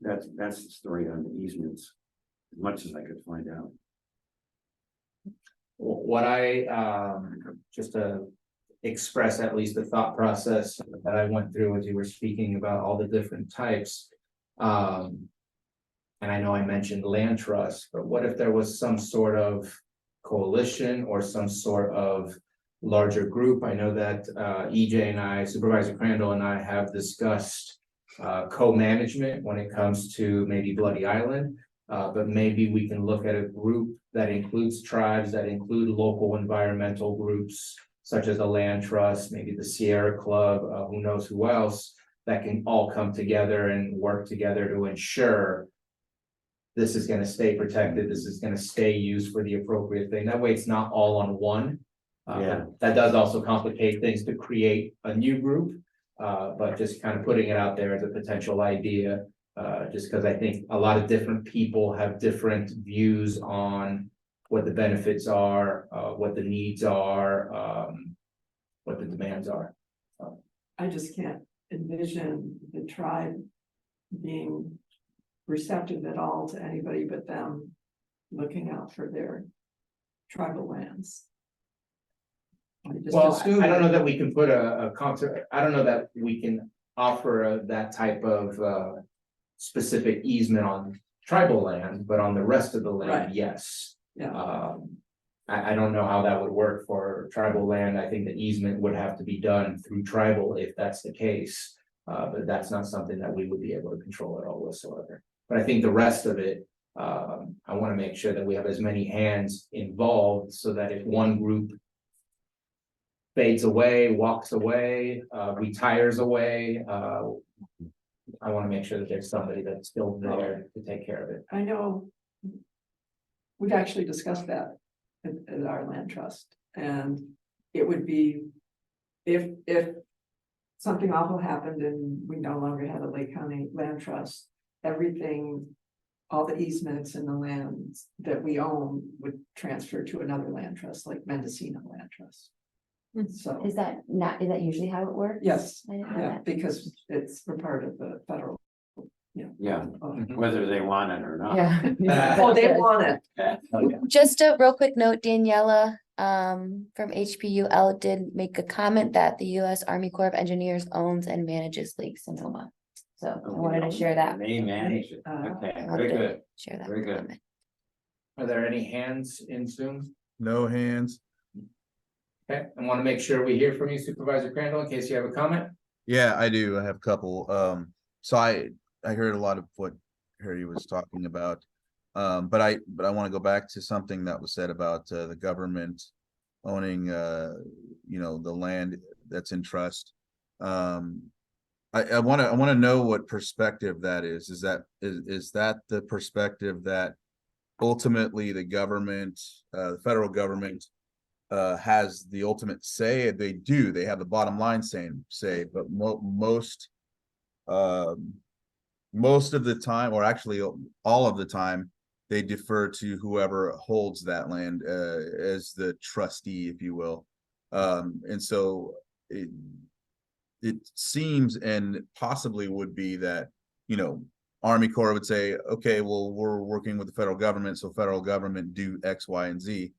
that's the story on the easements, as much as I could find out. What I, just to express at least the thought process that I went through as you were speaking about all the different types. And I know I mentioned land trust, but what if there was some sort of coalition or some sort of larger group? I know that EJ and I, Supervisor Crandall and I have discussed co-management when it comes to maybe Bloody Island. But maybe we can look at a group that includes tribes, that include local environmental groups, such as the Land Trust, maybe the Sierra Club, who knows who else, that can all come together and work together to ensure this is gonna stay protected, this is gonna stay used for the appropriate thing. That way it's not all on one. Yeah. That does also complicate things to create a new group, but just kind of putting it out there as a potential idea. Just because I think a lot of different people have different views on what the benefits are, what the needs are, what the demands are. I just can't envision the tribe being receptive at all to anybody but them looking out for their tribal lands. I just Well, assume I don't know that we can put a concert, I don't know that we can offer that type of specific easement on tribal land, but on the rest of the land, Right. yes. Yeah, I don't know how that would work for tribal land. I think the easement would have to be done through tribal if that's the case. But that's not something that we would be able to control at all whatsoever. But I think the rest of it, I want to make sure that we have as many hands involved so that if one group fades away, walks away, retires away, I want to make sure that there's somebody that's still there to take care of it. I know. We've actually discussed that at our land trust, and it would be if something awful happened and we no longer had a Lake County land trust, everything, all the easements in the lands that we own would transfer to another land trust, like Mendocino Land Trust. So, Is that usually how it works? yes, I didn't know yeah, that. because we're part of the federal. Yeah, Mhm. whether they want it or not. Yeah. Oh, they want it. Just a real quick note, Daniela, from HPUL did make a comment that the US Army Corps of Engineers owns and manages Lake Sonoma. So I wanted to share that, They manage it. Okay, very good. share that. Very good. comment. Are there any hands in Zoom? No hands. Okay, I want to make sure we hear from you, Supervisor Crandall, in case you have a comment. Yeah, I do. I have a couple. So I heard a lot of what Harry was talking about. But I want to go back to something that was said about the government owning the land that's in trust. I want to know what perspective that is. Is that the perspective that ultimately the government, the federal government, has the ultimate say? They have the bottom line say, but most of the time, or actually all of the time, they defer to whoever holds that land as the trustee, if you will. And so it seems and possibly would be that, you know, Army Corps would say, okay, well, we're working with the federal government, so federal government do X, Y, and Z.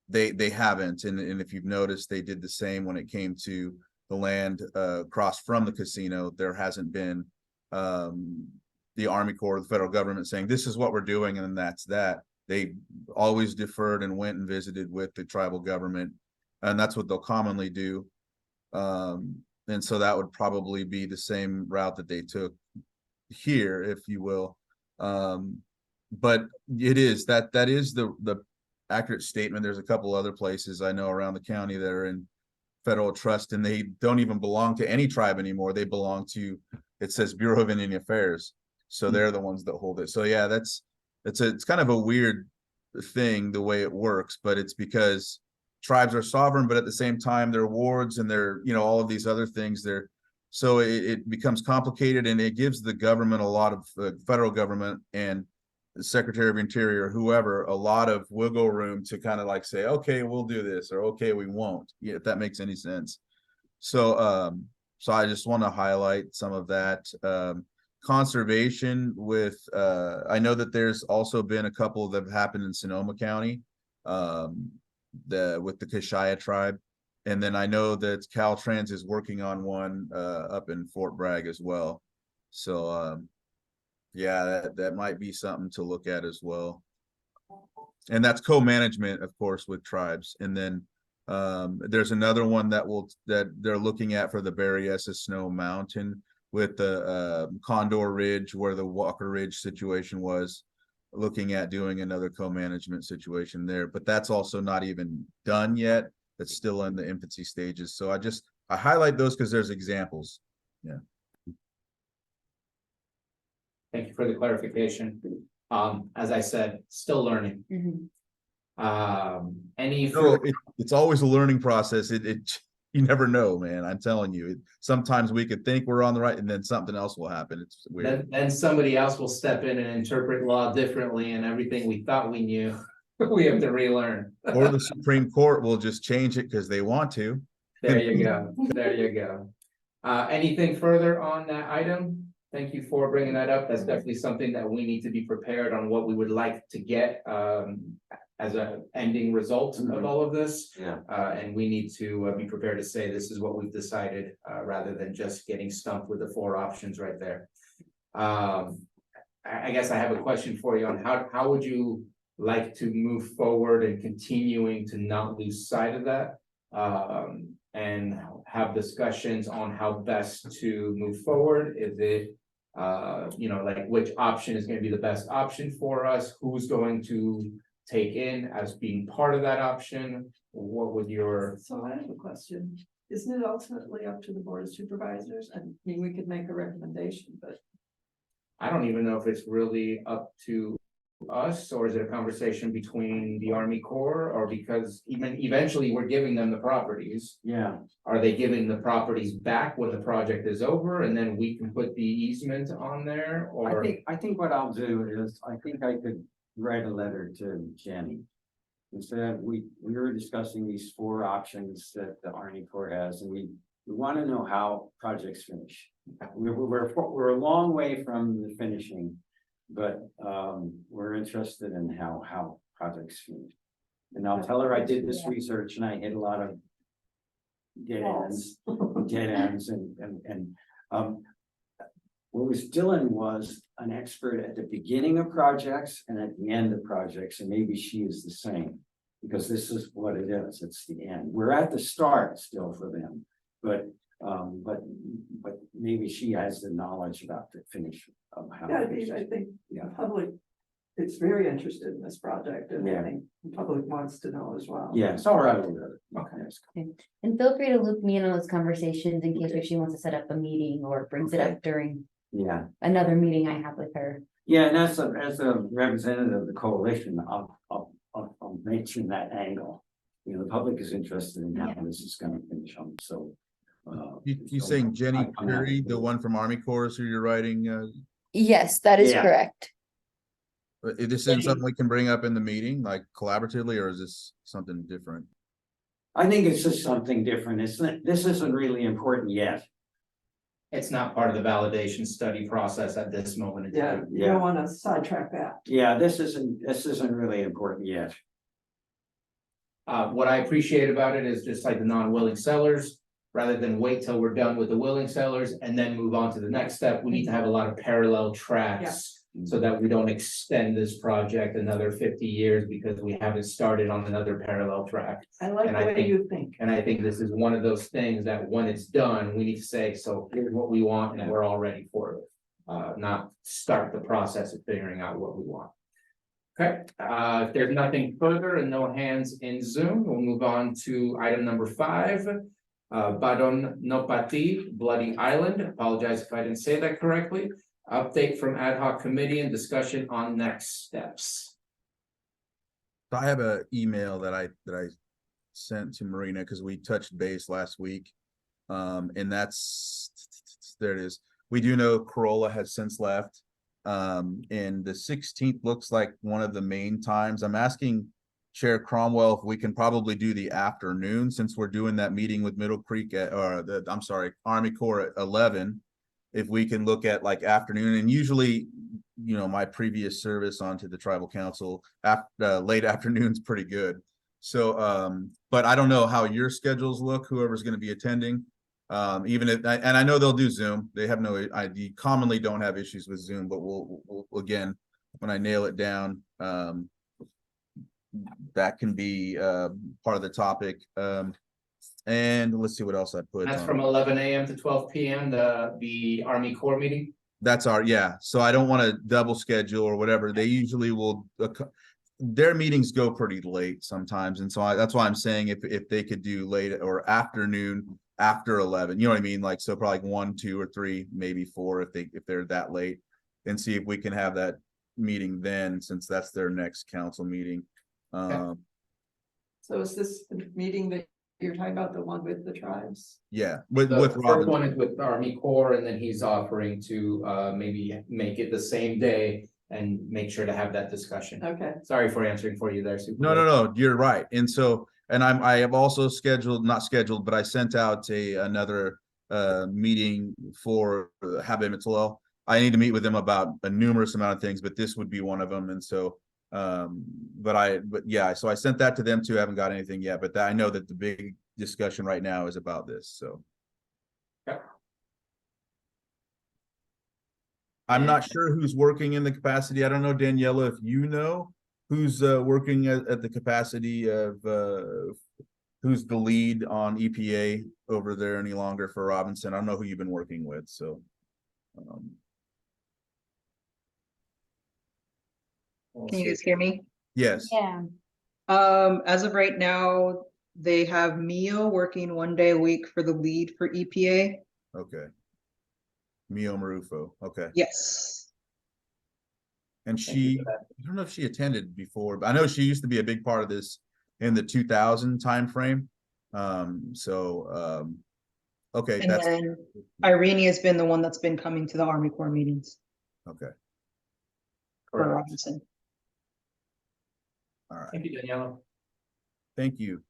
They haven't, and if you've noticed, they did the same when it came to the land across from the casino. There hasn't been the Army Corps, the federal government saying, this is what we're doing, and then that's that. They always deferred and went and visited with the tribal government, and that's what they'll commonly do. And so that would probably be the same route that they took here, if you will. But it is that is the accurate statement. There's a couple other places I know around the county that are in federal trust, and they don't even belong to any tribe anymore. They belong to, it says Bureau of Indian Affairs. So they're the ones that hold it. So yeah, it's kind of a weird thing the way it works, but it's because tribes are sovereign, but at the same time they're wards and they're, you know, all of these other things. They're so it becomes complicated, and it gives the government a lot of federal government and the Secretary of Interior, whoever, a lot of wiggle room to kind of like say, okay, we'll do this, or okay, we won't. Yeah, if that makes any sense. So so I just want to highlight some of that. Conservation with I know that there's also been a couple that have happened in Sonoma County, with the Kashaya tribe. And then I know that Caltrans is working on one up in Fort Bragg as well. So yeah, that might be something to look at as well. And that's co-management, of course, with tribes. And then there's another one that they're looking at for the Berryessa Snow Mountain with the Condor Ridge, where the Walker Ridge situation was, looking at doing another co-management situation there. But that's also not even done yet. That's still in the infancy stages. So I highlight those because there's examples. Yeah. Thank you for the clarification. As I said, still learning. Any So it's always a learning process. You never know, man. I'm telling you. Sometimes we could think we're on the right, and then something else will happen. It's weird. then somebody else will step in and interpret law differently, and everything we thought we knew, we have to relearn. Or the Supreme Court will just change it because they want to. There you go. There you go. Anything further on that item? Thank you for bringing that up. That's definitely something that we need to be prepared on what we would like to get as a ending result of all of this. Yeah. And we need to be prepared to say this is what we've decided, rather than just getting stumped with the 4 options right there. I guess I have a question for you on how would you like to move forward and continuing to not lose sight of that, and have discussions on how best to move forward. Is it, you know, like which option is going to be the best option for us? Who's going to take in as being part of that option? What would your... So I have a question. Isn't it ultimately up to the Board of Supervisors? I mean, we could make a recommendation, but I don't even know if it's really up to us, or is it a conversation between the Army Corps, or because even eventually we're giving them the properties. Yeah, Are they giving the properties back when the project is over, and then we can put the easement on there, or? I think what I'll do is, I think I could write a letter to Jenny. Instead, we were discussing these 4 options that the Army Corps has, and we want to know how projects finish. We're a long way from the finishing, but we're interested in how projects finish. And I'll tell her I did this research and I hit a lot of dead ends, and what was Dylan was an expert at the beginning of projects and at the end of projects, and maybe she is the same, because this is what it is. It's the end. We're at the start still for them, but maybe she has the knowledge about the finish of how. yeah, I think the public is very interested in this project, and I think the public wants to know as well. Yes, all right. Okay. And feel free to loop me in on those conversations in case if she wants to set up a meeting or brings it up during Yeah, another meeting I have with her. yeah, and as a representative of the coalition, I'll mention that angle. You know, the public is interested in how this is gonna finish on, so. You saying Jenny Curry, the one from Army Corps who you're writing? Yes, that is Yeah. correct. Is this isn't something we can bring up in the meeting, like collaboratively, or is this something different? I think it's just something different. This isn't really important yet. It's not part of the validation study process at this moment in Yeah, time. you don't wanna sidetrack that. Yeah, this isn't really important yet. What I appreciate about it is just like the non-willing sellers, rather than wait till we're done with the willing sellers and then move on to the next step, we need to have a lot of parallel tracks. So that we don't extend this project another 50 years because we haven't started on another parallel track. I like And the I way think- you think. And I think this is one of those things that when it's done, we need to say, so here's what we want and we're all ready for it. Not start the process of figuring out what we want. Okay, if there's nothing further and no hands in Zoom, we'll move on to item number 5. Badon Nopati, Bloody Island. Apologize if I didn't say that correctly. Update from ad hoc committee and discussion on next steps. So I have a email that I sent to Marina because we touched base last week. And that's, there it is. We do know Corolla has since left. And the 16th looks like one of the main times. I'm asking Chair Cromwell if we can probably do the afternoon since we're doing that meeting with Middle Creek I'm sorry, Army Corps at 11. If we can look at like afternoon, and usually, you know, my previous service onto the tribal council, late afternoon's pretty good. So, but I don't know how your schedules look, whoever's going to be attending. Even if, and I know they'll do Zoom, they have no, I commonly don't have issues with Zoom, but we'll again, when I nail it down, that can be, part of the topic. And let's see what else I put. That's on. from 11 a.m. to 12 p.m. The Army Corps meeting. That's our, yeah, so I don't want to double schedule or whatever. They usually will, their meetings go pretty late sometimes. And so that's why I'm saying if they could do late or afternoon after 11, you know what I mean? Like, so probably like 1, 2, or 3, maybe 4 if they're that late, and see if we can have that meeting then, since that's their next council meeting. So is this the meeting that you're talking about, the one with the tribes? Yeah, with The first Robin. one is with Army Corps, and then he's offering to maybe make it the same day and make sure to have that discussion. Okay, Sorry for answering for you there, No, you're right. And so, and I have also scheduled, not scheduled, but I sent out another meeting for Habib Mitzalel. I need to meet with them about a numerous amount of things, but this would be one of them. And so, but yeah, so I sent that to them too. I haven't got anything yet, but I know that the big discussion right now is about this, so. Okay. I'm not sure who's working in the capacity. I don't know, Daniela, if you know who's working at the capacity of who's the lead on EPA over there any longer for Robinson. I don't know who you've been working with, so. Can you guys hear me? Yes, Yeah, As of right now, they have Mio working 1 day a week for the lead for EPA. okay. Mio Marufo, okay. Yes. And Thank you she, for that. I don't know if she attended before, but I know she used to be a big part of this in the 2000 timeframe. Okay, And that's, then Irene has been the one that's been coming to the Army Corps meetings okay, for Correct. Robinson. all right, Thank you, Daniela. thank you.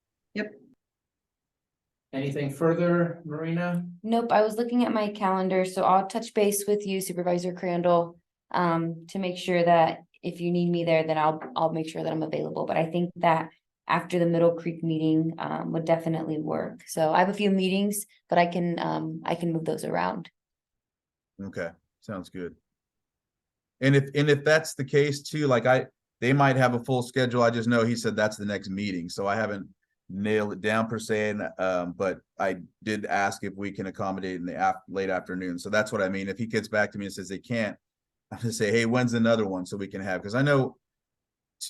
Anything further, Marina? nope, I was looking at my calendar, so I'll touch base with you, Supervisor Crandall. To make sure that if you need me there, then I'll make sure that I'm available, but I think that after the Middle Creek meeting, would definitely work. So I have a few meetings, but I can move those around. Okay, sounds good. And if that's the case too, like they might have a full schedule. I just know he said that's the next meeting, so I haven't nailed it down per se. And but I did ask if we can accommodate in the late afternoon. So that's what I mean. If he gets back to me and says they can't, I'm gonna say, hey, when's another one so we can have? Because I know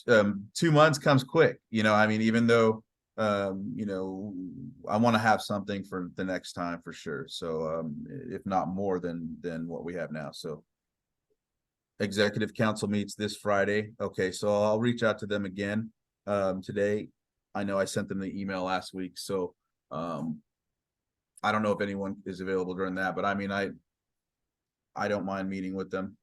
2 months comes quick. You know, I mean, even though you know, I want to have something for the next time for sure. So if not more than what we have now. So executive council meets this Friday. Okay, so I'll reach out to them again today. I know I sent them the email last week, so I don't know if anyone is available during that, but I mean, I don't mind meeting with them.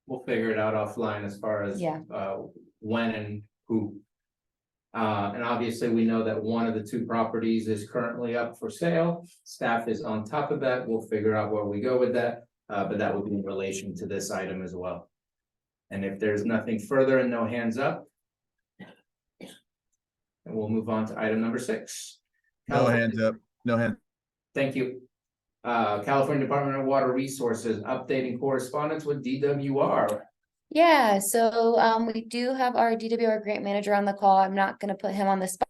we'll figure it out offline as far as. Yeah. When and who. And obviously, we know that one of the two properties is currently up for sale. Staff is on top of that. We'll figure out where we go with that, but that would be in relation to this item as well. And if there's nothing further and no hands up. And we'll move on to item number 6. No hands up, no hand. Thank you. California Department of Water Resources updating correspondence with DWR. Yeah, so we do have our DWR grant manager on the call. I'm not gonna put him on the spot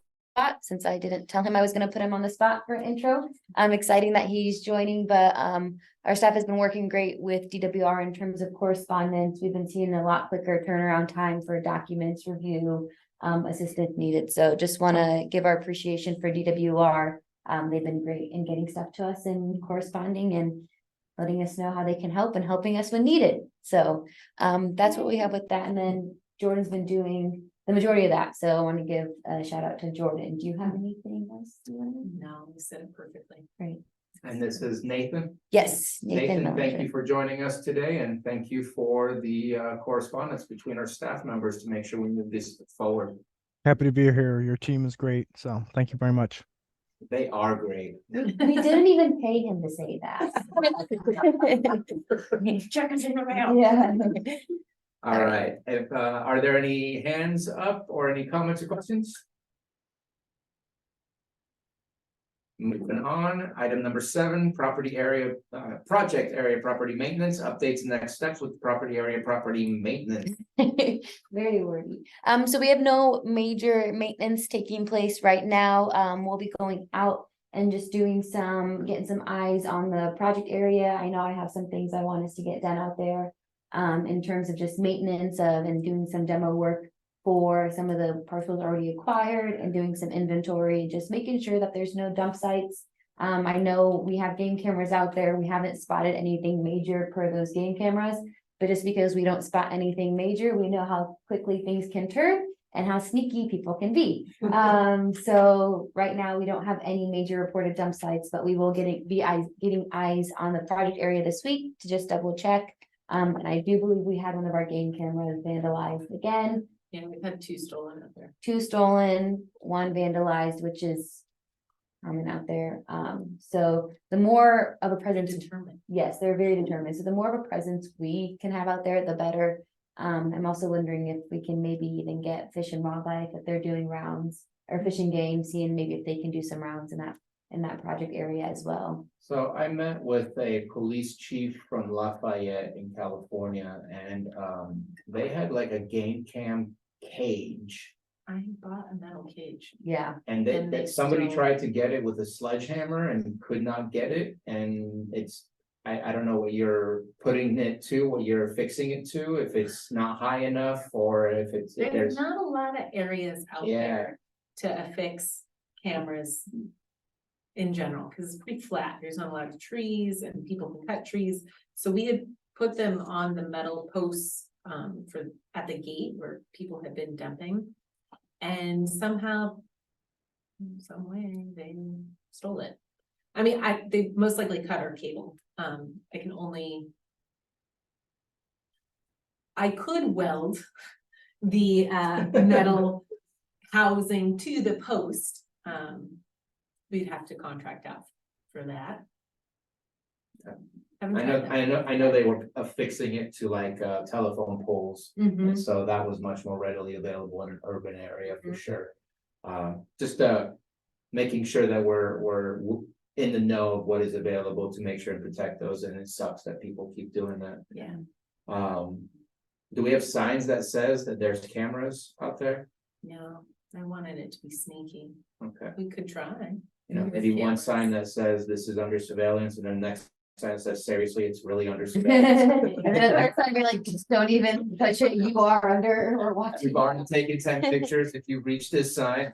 since I didn't tell him I was gonna put him on the spot for an intro. I'm exciting that he's joining, but our staff has been working great with DWR in terms of correspondence. We've been seeing a lot quicker turnaround time for documents review, assistance needed. So just wanna give our appreciation for DWR. They've been great in getting stuff to us and corresponding and letting us know how they can help and helping us when needed. So that's what we have with that. And then Jordan's been doing the majority of that. So I want to give a shout out to Jordan. Do you have anything else? You want to? No, you said it perfectly. Great. And this is Nathan. Yes. Nathan, thank Miller. you for joining us today, and thank you for the correspondence between our staff members to make sure we move this forward. Happy to be here. Your team is great. So thank you very much. They are great. We didn't even pay him to say that. Check us in the mail. Yeah. All right, if are there any hands up or any comments or questions? Moving on, item number 7, property area, project area property maintenance, updates and next steps with property area property maintenance. Very wordy. So we have no major maintenance taking place right now. We'll be going out and just doing getting some eyes on the project area. I know I have some things I want us to get done out there. In terms of just maintenance of and doing some demo work for some of the parcels already acquired and doing some inventory, just making sure that there's no dump sites. I know we have game cameras out there. We haven't spotted anything major per those game cameras, but just because we don't spot anything major, we know how quickly things can turn and how sneaky people can be. So right now we don't have any major reported dump sites, but we will getting eyes on the project area this week to just double check. And I do believe we had one of our game cameras vandalized again. Yeah, we've had 2 stolen out there. 2 stolen, 1 vandalized, which is common out there. So the more of a presence, Determined. yes, they're very determined. So the more of a presence we can have out there, the better. I'm also wondering if we can maybe even get Fish and Wildlife if they're doing rounds or fishing games, seeing maybe if they can do some rounds in that project area as well. So I met with a police chief from Lafayette in California, and they had like a game cam cage. I bought a metal cage. Yeah. And And they somebody still- tried to get it with a sledgehammer and could not get it, and I don't know what you're putting it to, what you're fixing it to, if it's not high enough, or if There's there's. not a lot of areas out Yeah. there to affix cameras in general, because it's pretty flat. There's not a lot of trees and people can cut trees. So we had put them on the metal posts at the gate where people had been dumping. And somehow, some way, they stole it. I mean, they most likely cut our cable. I could weld the metal housing to the post. We'd have to contract out for that. Haven't tried that. I know they were affixing it to like telephone poles, Mhm. and so that was much more readily available in an urban area for Mhm. sure. Just making sure that we're in the know of what is available to make sure and protect those, and it sucks that people keep doing that. Yeah, Do we have signs that says that there's cameras out there? no, I wanted it to be sneaky. Okay, We could try. you know, maybe one sign that says this is under surveillance, and then the next sign that says seriously, it's really under surveillance. And then the third time you're like, just don't even touch it. You are under or watching. We've already taken 10 pictures if you reach this sign.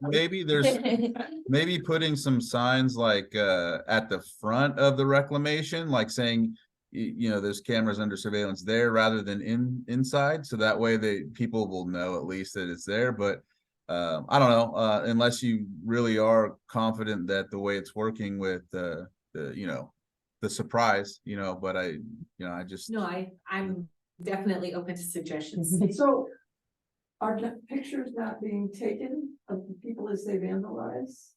Maybe maybe putting some signs like at the front of the reclamation, like saying, you know, there's cameras under surveillance there rather than inside. So that way people will know at least that it's there. But I don't know, unless you really are confident that the way it's working with the surprise, but I just. No, I'm definitely open to suggestions. So are the pictures not being taken of the people as they vandalize?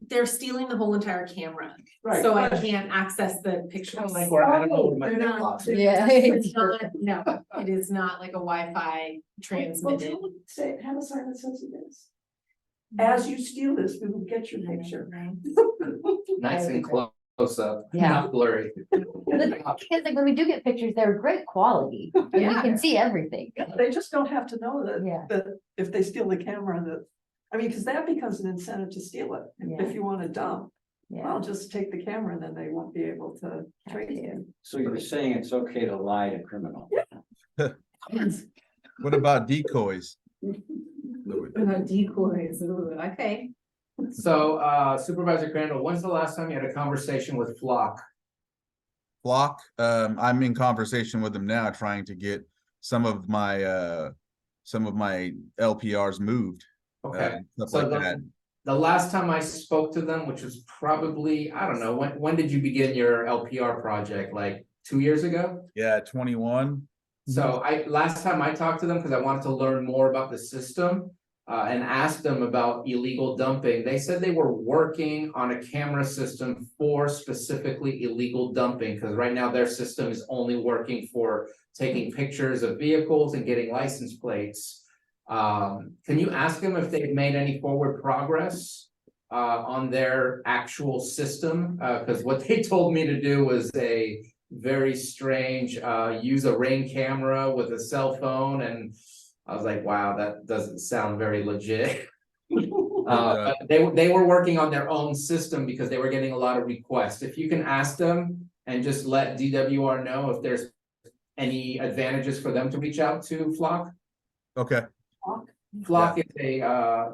They're stealing the whole entire camera, Right. so I but- can't access the pictures. Kind of like where I don't know where my They're thing not- lost. Yeah. It's not, no, it is not like a Wi-Fi Well, transmitted. tell them, say, have a sign that says it is. As you steal this, we will get your picture. Nice and close up, Yeah. not blurry. Because like when we do get pictures, they're great quality. And you Yeah. can see everything. They just don't have to know Yeah. that if they steal the camera, that, I mean, because that becomes an incentive to steal it. Yeah. If you want to dump, Yeah. well, just take the camera and then they won't be able to trace you. So you're saying it's okay to lie to criminal? What about decoys? Decoys, ooh, okay. So Supervisor Crandall, when's the last time you had a conversation with Flock? Flock, I'm in conversation with them now, trying to get some of my LPRs moved. Okay, Stuff so like that. the last time I spoke to them, which was probably, I don't know, when did you begin your LPR project? Like 2 years ago? Yeah, 21. So last time I talked to them, because I wanted to learn more about the system, and asked them about illegal dumping, they said they were working on a camera system for specifically illegal dumping, because right now their system is only working for taking pictures of vehicles and getting license plates. Can you ask them if they've made any forward progress on their actual system? Because what they told me to do was a very strange, use a Ring camera with a cell phone, and I was like, wow, that doesn't sound very legit. But they were working on their own system because they were getting a lot of requests. If you can ask them and just let DWR know if there's any advantages for them to reach out to Flock. Okay, Flock is a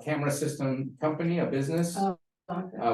camera system company, a business.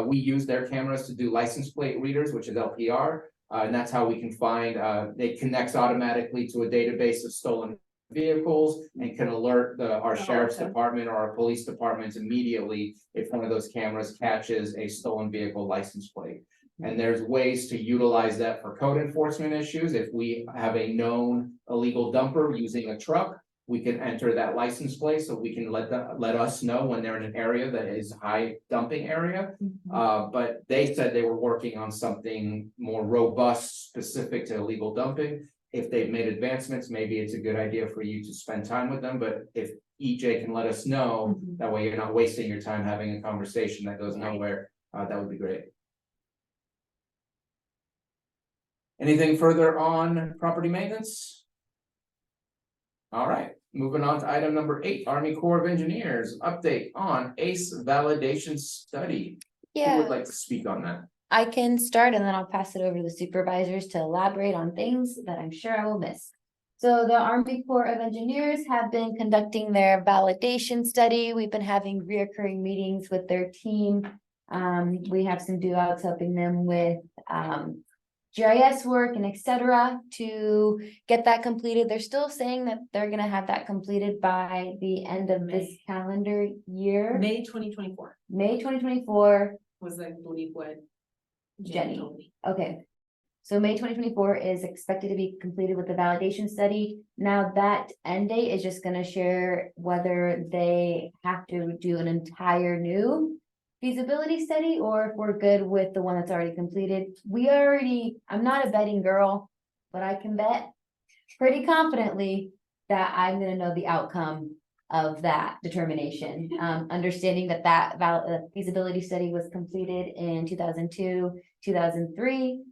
We use their cameras to do license plate readers, which is LPR. And that's how we can find, it connects automatically to a database of stolen vehicles and can alert our sheriff's okay. department or our police departments immediately if one of those cameras catches a stolen vehicle license plate. And there's ways to utilize that for code enforcement issues. If we have a known illegal dumper using a truck, we can enter that license plate, so we can let us know when they're in an area that is high dumping area. But they said they were working on something more robust, specific to illegal dumping. If they've made advancements, maybe it's a good idea for you to spend time with them, but if EJ can let us know, that way you're not wasting your time having a conversation that goes nowhere, that would be great. Anything further on property maintenance? All right, moving on to item number 8, Army Corps of Engineers, update on ACE validation study. Who Yeah. would like to speak on that? I can start and then I'll pass it over to the supervisors to elaborate on things that I'm sure I will miss. So the Army Corps of Engineers have been conducting their validation study. We've been having reoccurring meetings with their team. We have some due-outs helping them with GIS work and et cetera to get that completed. They're still saying that they're gonna have that completed by the end of this May. calendar year. May 2024 May 2024. was, I believe, what Jenny. told me. Okay. So May 2024 is expected to be completed with the validation study. Now that end date is just gonna share whether they have to do an entire new feasibility study or if we're good with the one that's already completed. I'm not a betting girl, but I can bet pretty confidently that I'm gonna know the outcome of that determination. Understanding that feasibility study was completed in 2002, 2003.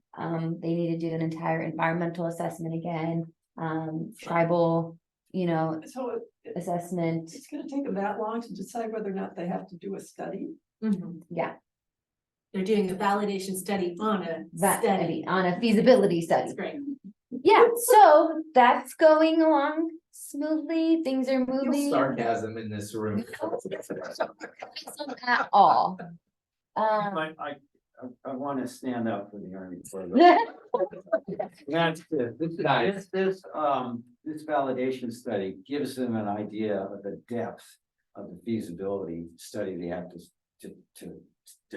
They need to do an entire environmental assessment again, tribal, So assessment. it's gonna take them that long to decide whether or not they have to do a study. Yeah, They're doing a validation study on a study. on a feasibility study. That's great. Yeah, so that's going along smoothly. Things are Feel moving. sarcasm in this room. At all. I want to stand up for the Army Corps. Yeah. That's good. This validation study gives them an idea of the depth of the feasibility study they have to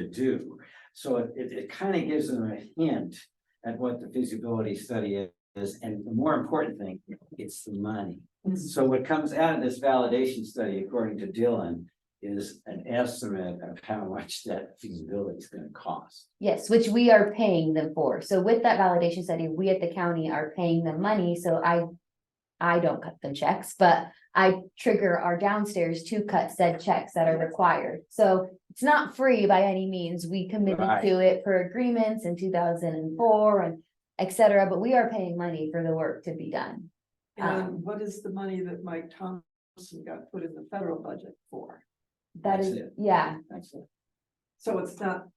do. So it kind of gives them a hint at what the feasibility study and the more important thing, it's the money. So what comes out of this validation study, according to Dylan, is an estimate of how much that feasibility is gonna cost. Yes, which we are paying them for. So with that validation study, we at the county are paying them money, so I don't cut them checks, but I trigger our downstairs to cut said checks that are required. So it's not free by any means. We committed Right. to it for agreements in 2004 and et cetera, but we are paying money for the work to be done. And what is the money that Mike Thompson got put in the federal budget for? That That's is, it. yeah, That's it. So it's not,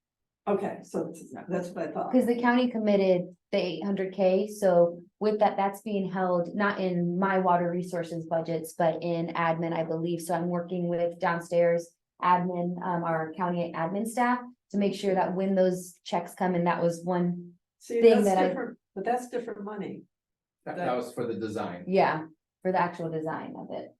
okay, so that's what I thought. because the county committed the 800K, so with that, that's being held not in my water resources budgets, but in admin, I believe. So I'm working with downstairs admin, our county admin staff to make sure that when those checks come in, that was one, See, thing that's that I- different, but that's different money, That was for the design. yeah, for the actual design of it.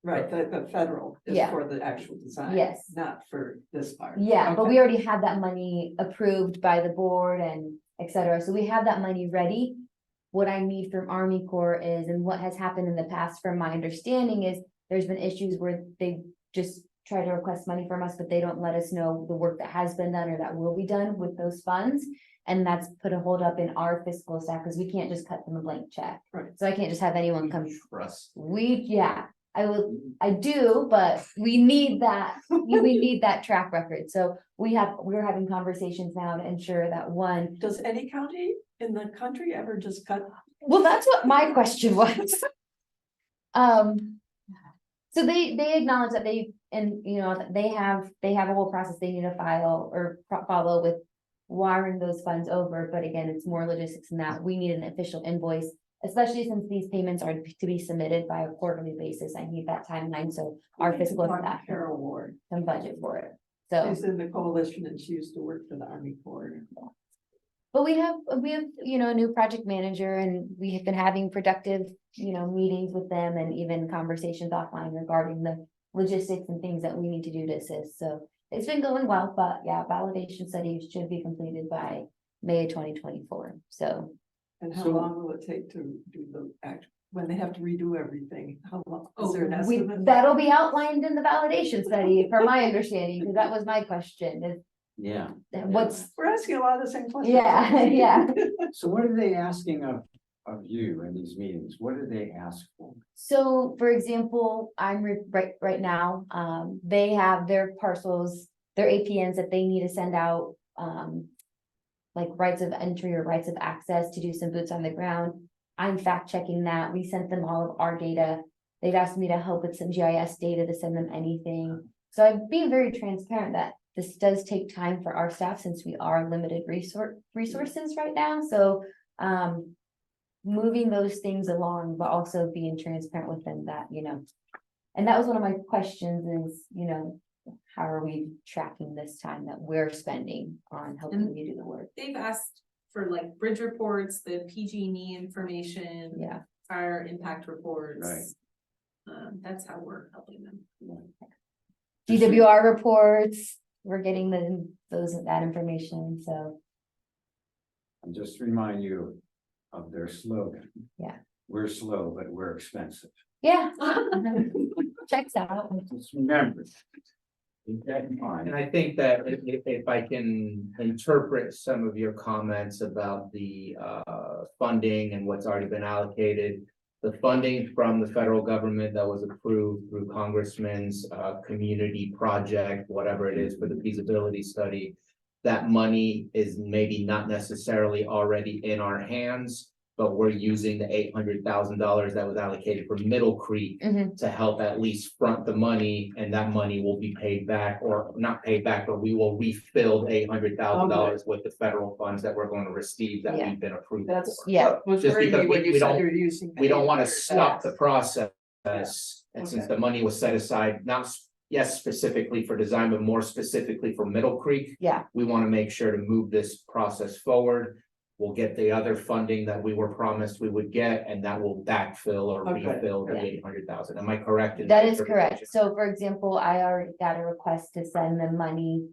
right? The federal is Yeah. for the actual design. Yes. Not for this part. Yeah, but Okay. we already had that money approved by the board and et cetera, so we have that money ready. What I need from Army Corps is, and what has happened in the past, from my understanding, is there's been issues where they just try to request money from us, but they don't let us know the work that has been done or that will be done with those funds. And that's put a hold up in our fiscal staff, because we can't just cut them a blank check. Right. So I can't just have anyone come. Trust. I do, but we need that, we need that track record. So we're having conversations now to ensure that one, Does any county in the country ever just cut? well, that's what my question was. So they acknowledge that they have a whole process they need to file or follow with wiring those funds over, but again, it's more logistics than that. We need an official invoice, especially since these payments are to be submitted by a quarterly basis. I need that timeline, so our fiscal staff Carol Ward, can budget for it. So, she's in the coalition and she used to work for the Army Corps. but we have, a new project manager, and we have been having productive, meetings with them and even conversations offline regarding the logistics and things that we need to do to assist. So it's been going well, but yeah, validation studies should be completed by May 2024. So And how So- long will it take to do the act, when they have to redo everything? How long, is Oh, there an estimate? that'll be outlined in the validation study, from my understanding, because that was my question, is Yeah. what's, We're asking a lot of the same questions. yeah, yeah. So what are they asking of you in these meetings? What do they ask for? So, for example, right now, they have their parcels, their APNs that they need to send out, like rights of entry or rights of access to do some boots on the ground. I'm fact checking that. We sent them all of our data. They've asked me to help with some GIS data to send them anything. So I'm being very transparent that this does take time for our staff, since we are limited resources right now. So, moving those things along, but also being transparent with them that, and that was one of my questions is, how are we tracking this time that we're spending on helping you do the work? They've asked for like bridge reports, the PG&E information. Yeah. Fire impact reports. Right. That's how we're helping them. DWR reports, we're getting that information, so, And just remind you of their slogan. Yeah. We're slow, but we're expensive. yeah. Checks out. Just remember. Keep that in mind. And I think that if I can interpret some of your comments about the funding and what's already been allocated. The funding from the federal government that was approved through Congressman's community project, whatever it is for the feasibility study. That money is maybe not necessarily already in our hands, but we're using the $800,000 that was allocated for Middle Creek Mhm. to help at least front the money, and that money will be paid back, or not paid back, but we will refill $800,000 with the federal funds that we're going to receive that Yeah. we've been approved That's for. Yeah. was Just worrying because me when we you said don't- you're using. We don't want to 800. stop the process. And since Okay. the money was set aside, yes, specifically for design, but more specifically for Middle Creek. Yeah. We want to make sure to move this process forward. We'll get the other funding that we were promised we would get, and that will backfill or Okay. refill the Yeah. 800,000. Am I correct? in That my is correct. interpretation? So for example, I already got a request to send them money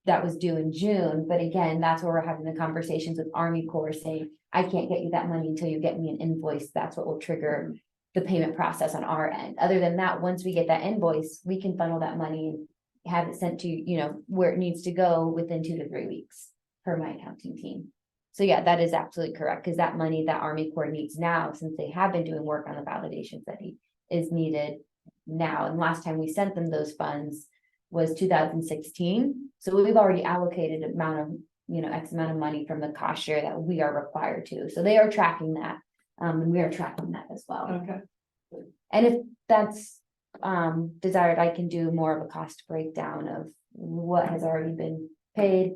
that was due in June, but again, that's where we're having the conversations with Army Corps saying, I can't get you that money until you get me an invoice. That's what will trigger the payment process on our end. Other than that, once we get that invoice, we can funnel that money and have it sent to, you know, where it needs to go within 2 to 3 weeks per my accounting team. So yeah, that is absolutely correct, because that money that Army Corps needs now, since they have been doing work on the validation study, is needed now. And last time we sent them those funds was 2016. So we've already allocated amount of, you know, X amount of money from the cost share that we are required to. So they are tracking that. And we are tracking that as well. Okay, And if that's desired, I can do more of a cost breakdown of what has already been paid.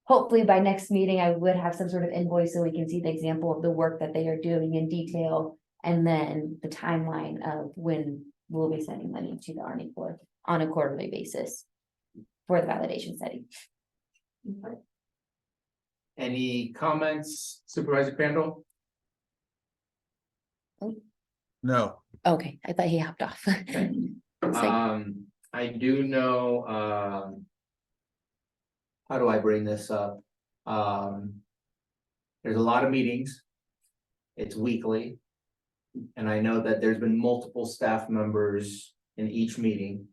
Hopefully by next meeting, I would have some sort of invoice so we can see the example of the work that they are doing in detail. And then the timeline of when we'll be sending money to the Army Corps on a quarterly basis for the validation study. Any comments, Supervisor Crandall? No, Okay, I thought he hopped off. I do know, how do I bring this up? There's a lot of meetings. It's weekly. And I know that there's been multiple staff members in each meeting.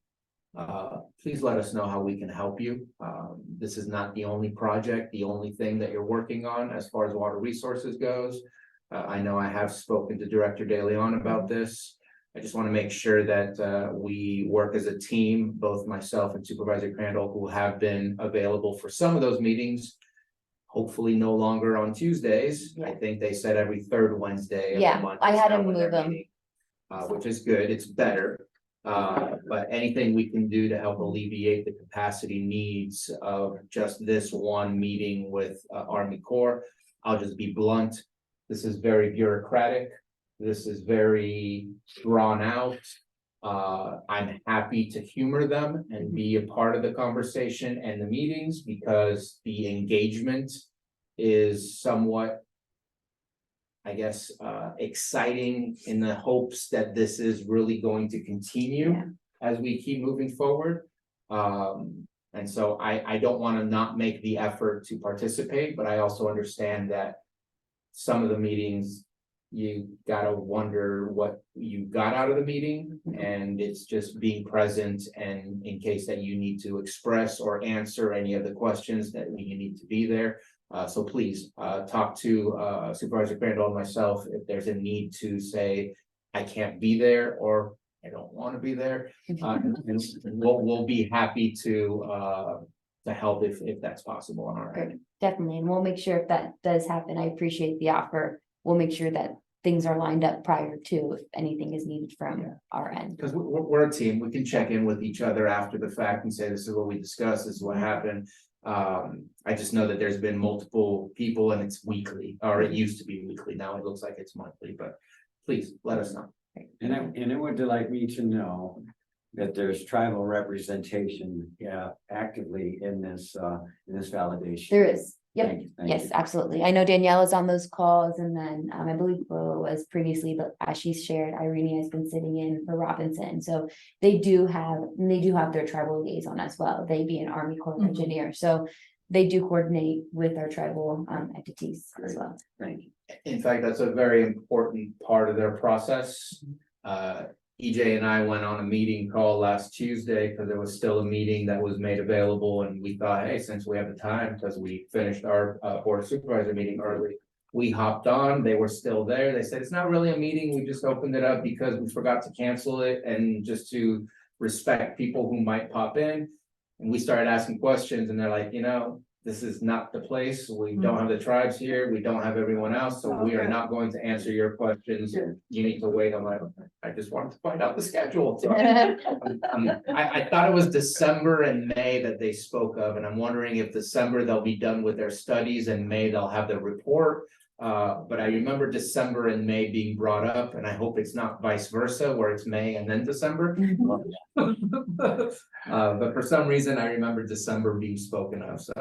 Please let us know how we can help you. This is not the only project, the only thing that you're working on as far as water resources goes. I know I have spoken to Director De Leon about this. I just want to make sure that we work as a team, both myself and Supervisor Crandall, who have been available for some of those meetings. Hopefully no longer on Tuesdays. I think they said every third Wednesday of the Yeah, month I is had now to when they're move them. meeting, which is good. It's better. But anything we can do to help alleviate the capacity needs of just this one meeting with Army Corps. I'll just be blunt. This is very bureaucratic. This is very drawn out. I'm happy to humor them and be a part of the conversation and the meetings because the engagement is somewhat, I guess, exciting in the hopes that this is really going to continue Yeah. as we keep moving forward. And so I don't want to not make the effort to participate, but I also understand that some of the meetings, you gotta wonder what you got out of the meeting, and it's just being present and in case that you need to express or answer any of the questions that you need to be there. So please, talk to Supervisor Crandall and myself if there's a need to say, I can't be there or I don't want to be there. And we'll be happy to help if that's possible on our end. Definitely, and we'll make sure if that does happen, I appreciate the offer. We'll make sure that things are lined up prior to if anything is needed from our end. Because we're a team, we can check in with each other after the fact and say, this is what we discussed, this is what happened. I just know that there's been multiple people and it's weekly, or it used to be weekly, now it looks like it's monthly, but please let us know. And it would delight me to know that there's tribal representation, actively in this validation. There is, yep, Thank you, thank yes, you. absolutely. I know Danielle is on those calls and then I believe Bo was previously, but as she's shared, Irene has been sitting in for Robinson. So they do have their tribal liaison as well, they be an Army Corps of Engineer. So they do coordinate with our tribal entities as Great. well. Thank you. In fact, that's a very important part of their process. EJ and I went on a meeting call last Tuesday because there was still a meeting that was made available and we thought, hey, since we have the time, because we finished our board of supervisor meeting early. We hopped on, they were still there. They said, it's not really a meeting. We just opened it up because we forgot to cancel it and just to respect people who might pop in. And we started asking questions and they're like, this is not the place. We don't have the tribes here. We don't have everyone else. So we are Okay. not going to answer your questions. You need to wait. I'm like, I just wanted to find out the schedule. So, I thought it was December and May that they spoke of, and I'm wondering if December they'll be done with their studies and May they'll have the report. But I remember December and May being brought up, and I hope it's not vice versa where it's May and then December. But for some reason, I remember December being spoken of. So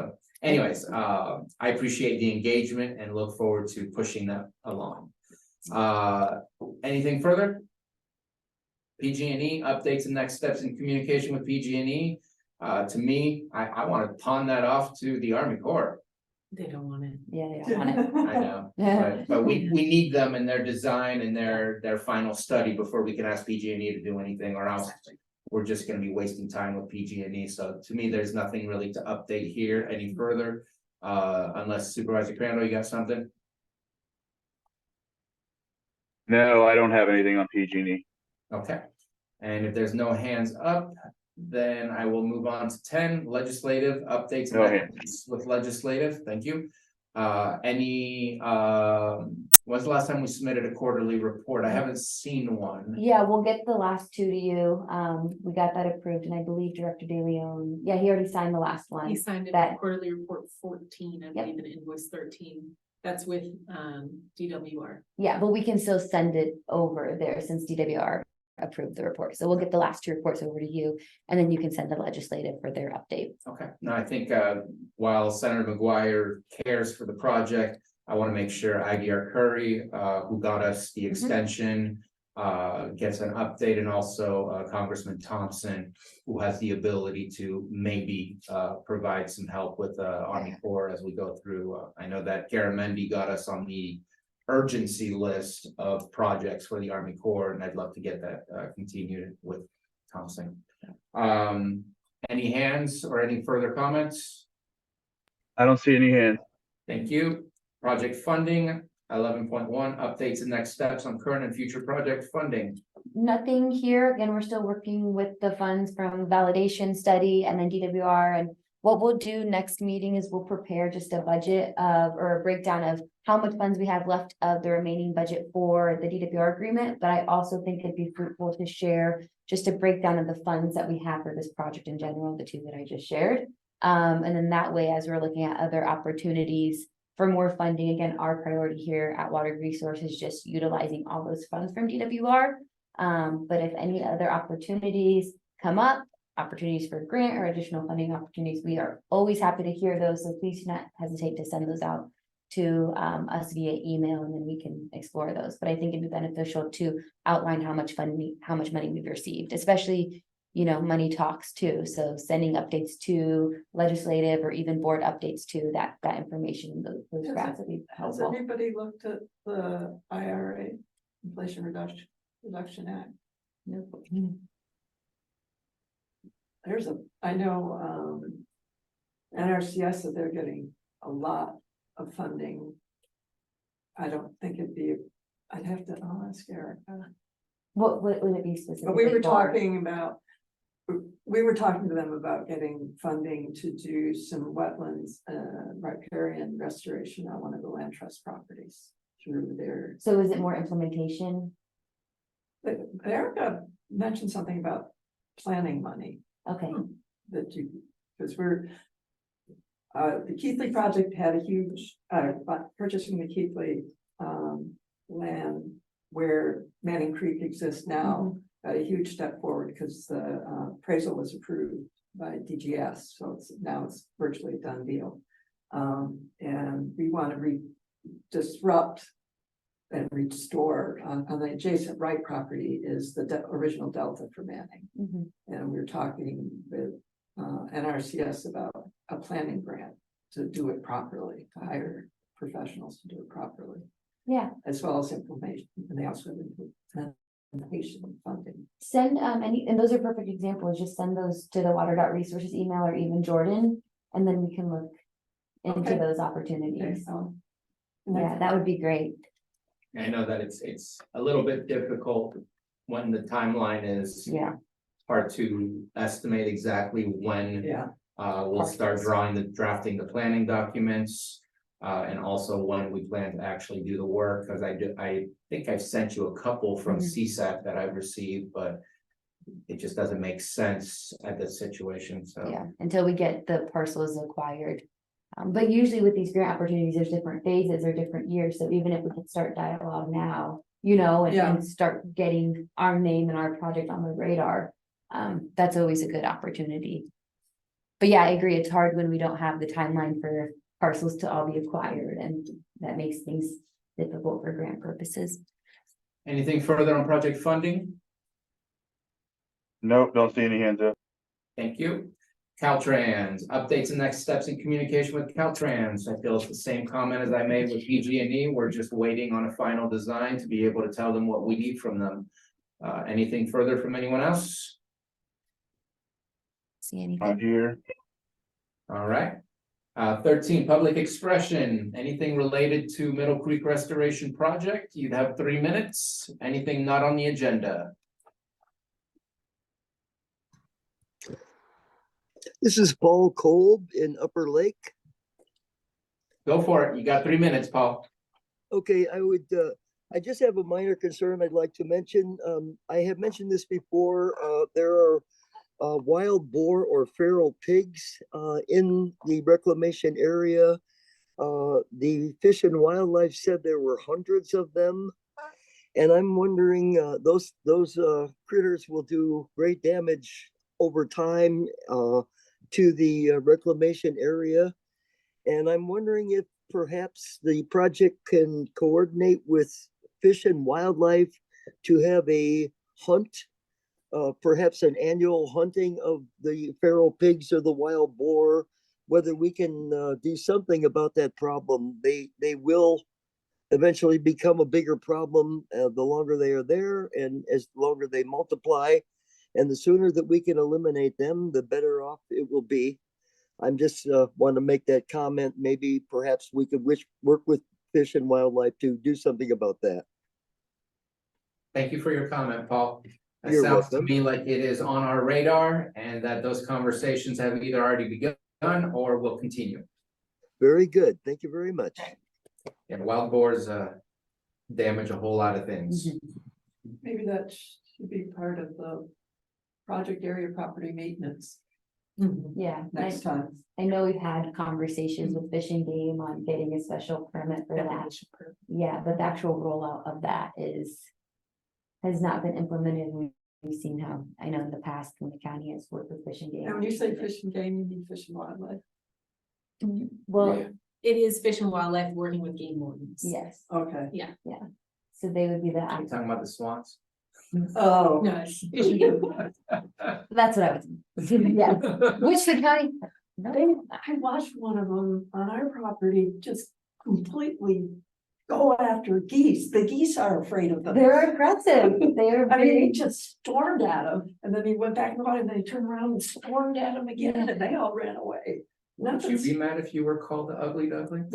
anyways, I appreciate the engagement and look forward to pushing that along. Anything further? PG&E updates and next steps in communication with PG&E. To me, I want to pawn that off to the Army Corps. They don't want it. Yeah, they don't want it. I know, but we need them in their design and their final study before we can ask PG&E to do anything, or else we're just gonna be wasting time with PG&E. So to me, there's nothing really to update here any further. Unless Supervisor Crandall, you got something? No, I don't have anything on PG&E. Okay, and if there's no hands up, then I will move on to 10 legislative updates. and No hands. actions With legislative, thank you. When's the last time we submitted a quarterly report? I haven't seen one. Yeah, we'll get the last two to you. We got that approved and I believe Director De Leon, yeah, he already signed the last one. He signed it That- for quarterly report 14, I Yep. believe, in invoice 13. That's with DWR. Yeah, but we can still send it over there since DWR approved the report. So we'll get the last two reports over to you and then you can send the legislative for their update. Okay, no, I think while Senator McGuire cares for the project, I want to make sure Aguirre Curry, who got us the extension, gets an update, and also Congressman Thompson, who has the ability to maybe provide some help with Army Corps as we go through. I know that Garamendi got us on the urgency list of projects for the Army Corps, and I'd love to get that continued with Thompson. Any hands or any further comments? I don't see any hands. Thank you. Project funding, 11.1, updates and next steps on current and future project funding. Nothing here. Again, we're still working with the funds from validation study and then DWR. And what we'll do next meeting is we'll prepare just a budget or a breakdown of how much funds we have left of the remaining budget for the DWR agreement. But I also think it'd be fruitful to share just a breakdown of the funds that we have for this project in general, the two that I just shared. And then that way, as we're looking at other opportunities for more funding, again, our priority here at Water Resources is just utilizing all those funds from DWR. But if any other opportunities come up, opportunities for grant or additional funding opportunities, we are always happy to hear those. So please do not hesitate to send those out to us via email and then we can explore those. But I think it'd be beneficial to outline how much money we've received, especially, money talks too. So sending updates to legislative or even board updates to that information, those graphs would be Has helpful. everybody looked at the IRA, Inflation Reduction Act? Nope. I know, NRCS said they're getting a lot of funding. I don't think I'd have to ask Erica. What would it be specifically? But we were for? we were talking to them about getting funding to do some wetlands, riparian restoration on one of the land trust properties through there. So is it more implementation? But Erica mentioned something about planning money Okay, that because the Keithley project had a huge, purchasing the Keithley, land where Manning Creek exists now, got a huge step forward because the appraisal was approved by DGS, so it's virtually a done deal. And we want to disrupt and restore on the adjacent Wright property is the original Delta for Manning. mhm. And we were talking with NRCS about a planning grant to do it properly, to hire professionals to do it properly, Yeah, as well as implementation, and they also have implementation funding. send and those are perfect examples. Just send those to the water.resources email or even Jordan, and then we can look into Okay. those Okay, opportunities. so. Yeah, that would be great. I know that it's a little bit difficult when the timeline is Yeah, hard to estimate exactly when Yeah, we'll start drafting the planning documents. And also when we plan to actually do the work, because I think I've sent you a couple from Mhm. CSAC that I've received, but it just doesn't make sense at this situation, so. yeah, until we get the parcels acquired. But usually with these grant opportunities, there's different phases or different years, so even if we could start dialogue now, Yeah. and start getting our name and our project on the radar. That's always a good opportunity. But yeah, I agree, it's hard when we don't have the timeline for parcels to all be acquired, and that makes things difficult for grant purposes. Anything further on project funding? Nope, don't see any hands up. Thank you. Caltrans, updates and next steps in communication with Caltrans. I feel it's the same comment as I made with PG&E. We're just waiting on a final design to be able to tell them what we need from them. Anything further from anyone else? See Not anything? here. All right. 13, public expression, anything related to Middle Creek Restoration Project, you'd have 3 minutes, anything not on the agenda. This is Paul Kolb in Upper Lake. Go for it, you got 3 minutes, Paul. Okay, I just have a minor concern I'd like to mention. I have mentioned this before. There are wild boar or feral pigs in the reclamation area. The Fish and Wildlife said there were hundreds of them. And I'm wondering, those critters will do great damage over time to the reclamation area. And I'm wondering if perhaps the project can coordinate with Fish and Wildlife to have a hunt, perhaps an annual hunting of the feral pigs or the wild boar, whether we can do something about that problem. They will eventually become a bigger problem the longer they are there and as longer they multiply. And the sooner that we can eliminate them, the better off it will be. I'm just want to make that comment. Maybe perhaps we could work with Fish and Wildlife to do something about that. Thank you for your comment, Paul. It You're sounds to welcome. me like it is on our radar and that those conversations have either already begun or will continue. Very good. Thank you very much. And wild boars damage a whole lot of things. Maybe that should be part of the project area property maintenance Yeah, next time. I know we've had conversations with Fish and Game on getting a special permit for that. Yeah, but the actual rollout of that has not been implemented. We've seen how, I know in the past when the county has worked with Fish and Game. And when you say Fish and Game, you mean Fish and Wildlife? Well, It is Fish and Wildlife working with game wardens. yes, Okay. so they would be the, Are you talking about the swans? Oh. No, it's Fish and Game. that's what I was, yeah, which the county. I watched one of them on our property just completely go after geese. The geese are afraid of them. They're aggressive, they're I mean, he very, just stormed at them and then he went back in the water and they turned around and stormed at him again and they all ran away. Would you be mad if you were called the ugly duckling?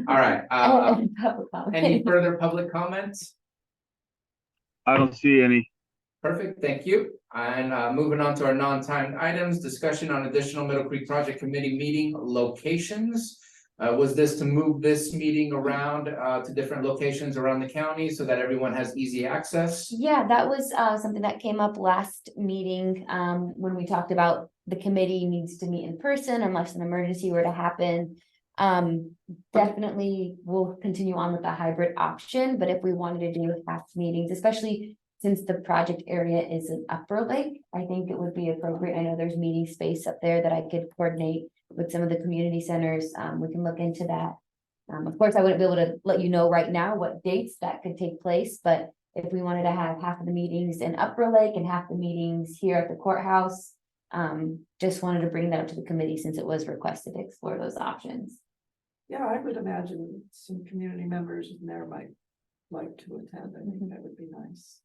All right, any further public comments? I don't see any. Perfect, thank you. And moving on to our non-timed items, discussion on additional Middle Creek Project Committee meeting locations. Was this to move this meeting around to different locations around the county so that everyone has easy access? Yeah, that was something that came up last meeting, when we talked about the committee needs to meet in person unless an emergency were to happen. Definitely we'll continue on with the hybrid option, but if we wanted to do half meetings, especially since the project area is in Upper Lake, I think it would be appropriate. I know there's meeting space up there that I could coordinate with some of the community centers. We can look into that. Of course, I wouldn't be able to let you know right now what dates that could take place, but if we wanted to have half of the meetings in Upper Lake and half the meetings here at the courthouse, just wanted to bring that up to the committee since it was requested to explore those options. Yeah, I would imagine some community members in there might like to attend. I think that would be nice.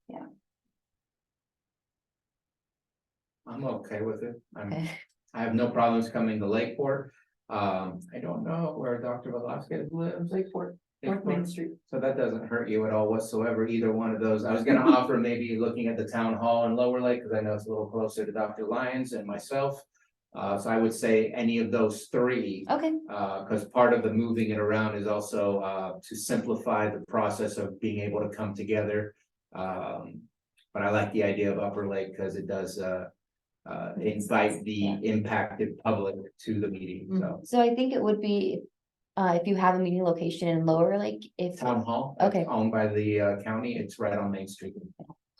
I'm okay with it. Okay. I have no problems coming to Lakeport. I don't know where Dr. Velasquez lives. Lakeport, North Main Street. So that doesn't hurt you at all whatsoever, either one of those. I was gonna offer maybe looking at the town hall in Lower Lake, because I know it's a little closer to Dr. Lyons and myself. So I would say any of those three. Okay, Because part of the moving it around is also to simplify the process of being able to come together. But I like the idea of Upper Lake because it does invite the impacted public to the meeting, so. so I think it would be, if you have a meeting location in Lower Lake, if. Town hall. Okay. It's owned by the county, it's right on Main Street.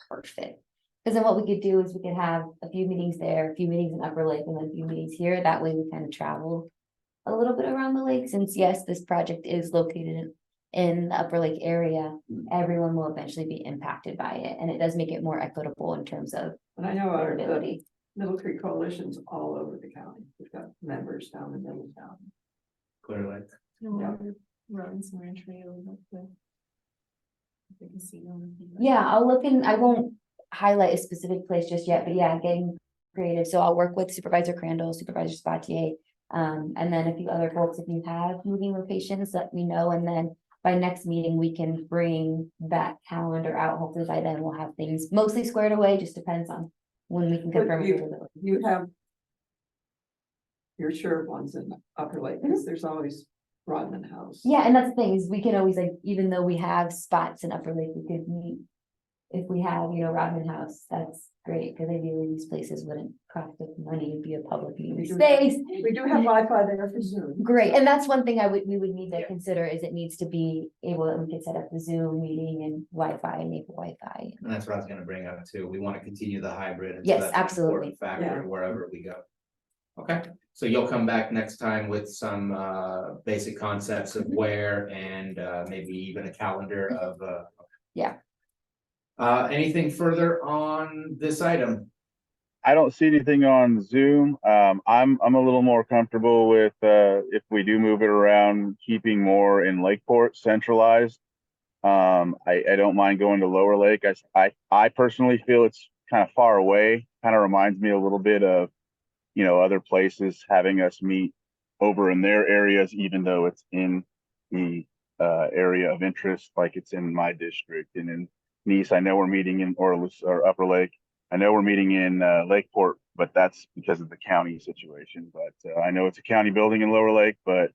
Perfect. Because then what we could do is we could have a few meetings there, a few meetings in Upper Lake, and then a few meetings here. That way we kind of travel a little bit around the lake, since yes, this project is located in the Upper Lake area, everyone will eventually be impacted by it, and it does make it more equitable in terms of And I know our, the affordability. Middle Creek Coalition's all over the county. We've got members down in Middletown. Clearly. Yeah. Runs some ranch trail, that's the casino. Yeah, I'll look in, I won't highlight a specific place just yet, but yeah, getting creative. So I'll work with Supervisor Crandall, Supervisor Spatier. And then a few other folks, if you have moving locations, let me know. And then by next meeting, we can bring that calendar out. Hopefully by then we'll have things mostly squared away, just depends on when we can But confirm. you- availability. You have. You're sure of ones in Upper Lake, because there's always Rodman House. Yeah, and that's the thing is we can always like, even though we have spots in Upper Lake, we could meet. If we have, Rodman House, that's great, because ideally these places wouldn't cost us money, it'd be a public meeting We do- space. We do have Wi-Fi there for Zoom. Great, and that's one thing we would need to consider is it needs to be able that we could set up the Zoom meeting and Wi-Fi, enable Wi-Fi. And that's what I was gonna bring up too. We want to continue the hybrid. and so Yes, that's an absolutely. important Factor Yeah. wherever we go. Okay, so you'll come back next time with some basic concepts of where and maybe even a calendar of Yeah. Anything further on this item? I don't see anything on Zoom. I'm a little more comfortable with, if we do move it around, keeping more in Lakeport centralized. I don't mind going to Lower Lake. I personally feel it's kind of far away, kind of reminds me a little bit of, other places having us meet over in their areas, even though it's in the area of interest, like it's in my district. And in Nice, I know we're meeting in Orleans or Upper Lake. I know we're meeting in Lakeport, but that's because of the county situation. But I know it's a county building in Lower Lake, but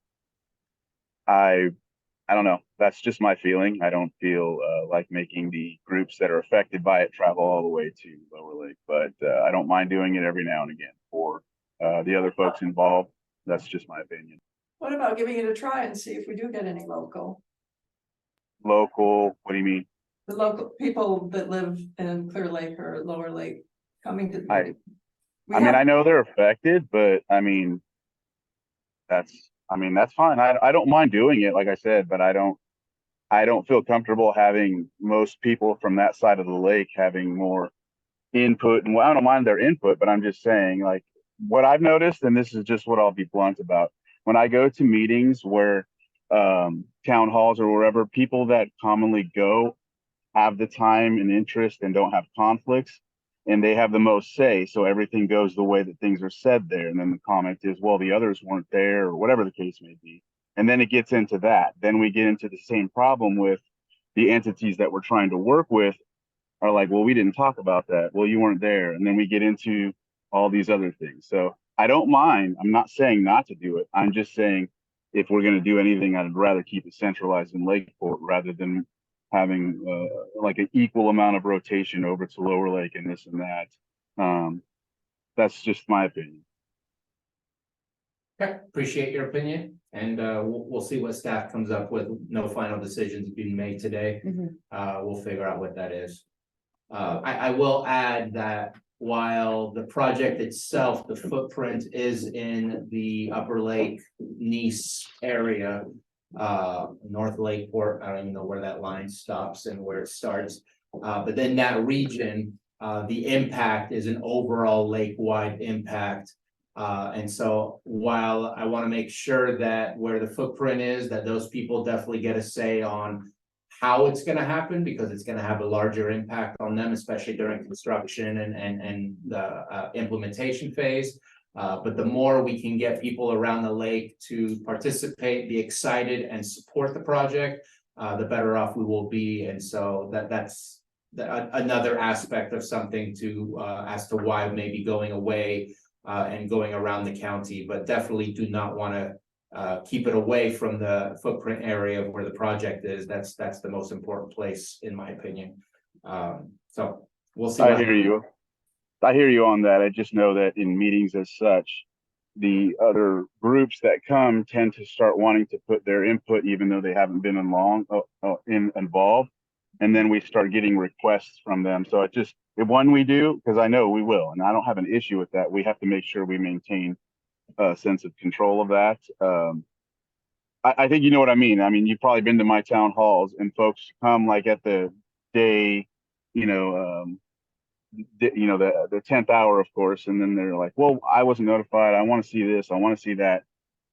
I don't know. That's just my feeling. I don't feel like making the groups that are affected by it travel all the way to Lower Lake, but I don't mind doing it every now and again for the other folks involved. That's just my opinion. What about giving it a try and see if we do get any local? Local, what do you mean? The local people that live in Clear Lake or Lower Lake coming to. the I- meeting. I know they're affected, but that's fine. I don't mind doing it, like I said, but I don't feel comfortable having most people from that side of the lake having more input. And I don't mind their input, but I'm just saying, like, what I've noticed, and this is just what I'll be blunt about, when I go to meetings where town halls or wherever, people that commonly go have the time and interest and don't have conflicts, and they have the most say, so everything goes the way that things are said there. And then the comment is, well, the others weren't there, or whatever the case may be. And then it gets into that. Then we get into the same problem with the entities that we're trying to work with are like, well, we didn't talk about that. Well, you weren't there. And then we get into all these other things. So I don't mind. I'm not saying not to do it. I'm just saying if we're going to do anything, I'd rather keep it centralized in Lakeport rather than having like an equal amount of rotation over to Lower Lake and this and that. That's just my opinion. Okay, appreciate your opinion, and we'll see what staff comes up with. No final decisions being made today. Mhm. We'll figure out what that is. I will add that while the project itself, the footprint is in the Upper Lake Nice area. North Lakeport, I don't even know where that line stops and where it starts. But then that region, the impact is an overall lake-wide impact. And so while I want to make sure that where the footprint is, that those people definitely get a say on how it's going to happen, because it's going to have a larger impact on them, especially during construction and the implementation phase. But the more we can get people around the lake to participate, be excited and support the project, the better off we will be. And so that's another aspect of something to as to why maybe going away and going around the county, but definitely do not want to keep it away from the footprint area of where the project is. That's the most important place, in my opinion. So we'll see. I hear you on that. I just know that in meetings as such, the other groups that come tend to start wanting to put their input, even though they haven't been involved. And then we start getting requests from them. So it just, when we do, because I know we will, and I don't have an issue with that, we have to make sure we maintain a sense of control of that. I think you know what I mean. I mean, you've probably been to my town halls and folks come like at the day, you know, the 10th hour, of course. And then they're like, well, I wasn't notified. I want to see this. I want to see that.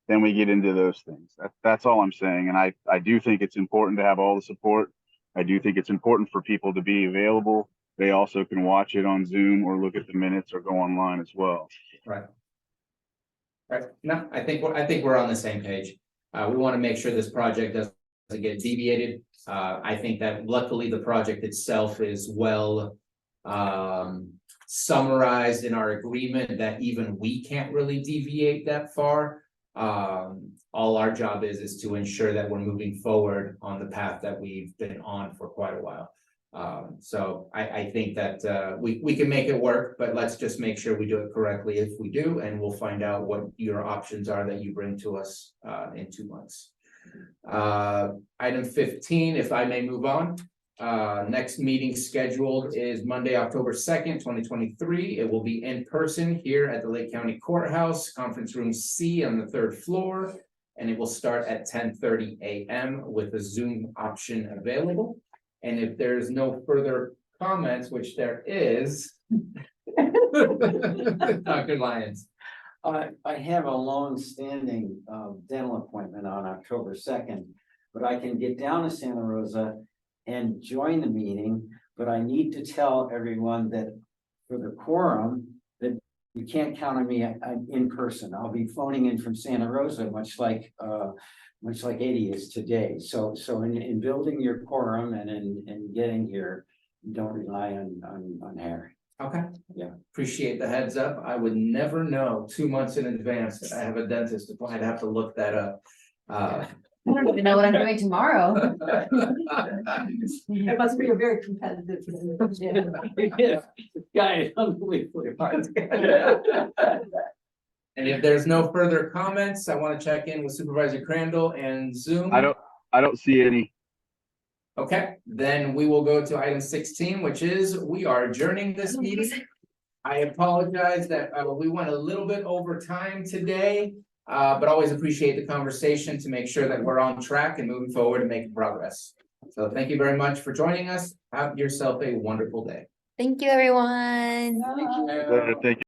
Then we get into those things. That's all I'm saying. And I do think it's important to have all the support. I do think it's important for people to be available. They also can watch it on Zoom or look at the minutes or go online as well. Right. Right, no, I think we're on the same page. We want to make sure this project doesn't get deviated. I think that luckily the project itself is well summarized in our agreement that even we can't really deviate that far. All our job is to ensure that we're moving forward on the path that we've been on for quite a while. So I think that we can make it work, but let's just make sure we do it correctly if we do, and we'll find out what your options are that you bring to us in 2 months. Item 15, if I may move on. Next meeting scheduled is Monday, October 2nd, 2023. It will be in person here at the Lake County Courthouse, Conference Room C on the 3rd floor, and it will start at 10:30 a.m. with a Zoom option available. And if there's no further comments, which there is. Dr. Lyons. I have a long-standing dental appointment on October 2nd, but I can get down to Santa Rosa and join the meeting, but I need to tell everyone that for the quorum, that you can't count on me in person. I'll be phoning in from Santa Rosa, much like Eddie is today. So in building your quorum and in getting here, don't rely on Harry. Okay. Yeah. Appreciate the heads up. I would never know 2 months in advance that I have a dentist. I'd have to look that up. I don't even know what I'm doing tomorrow. It must be a very competitive. Yeah, guy, unbelievably hard. And if there's no further comments, I want to check in with Supervisor Crandall and Zoom. I don't see any. Okay, then we will go to item 16, which is we are adjourning this meeting. I apologize that we went a little bit over time today, but always appreciate the conversation to make sure that we're on track and moving forward and making progress. So thank you very much for joining us. Have yourself a wonderful day. Thank you, everyone. Thank you.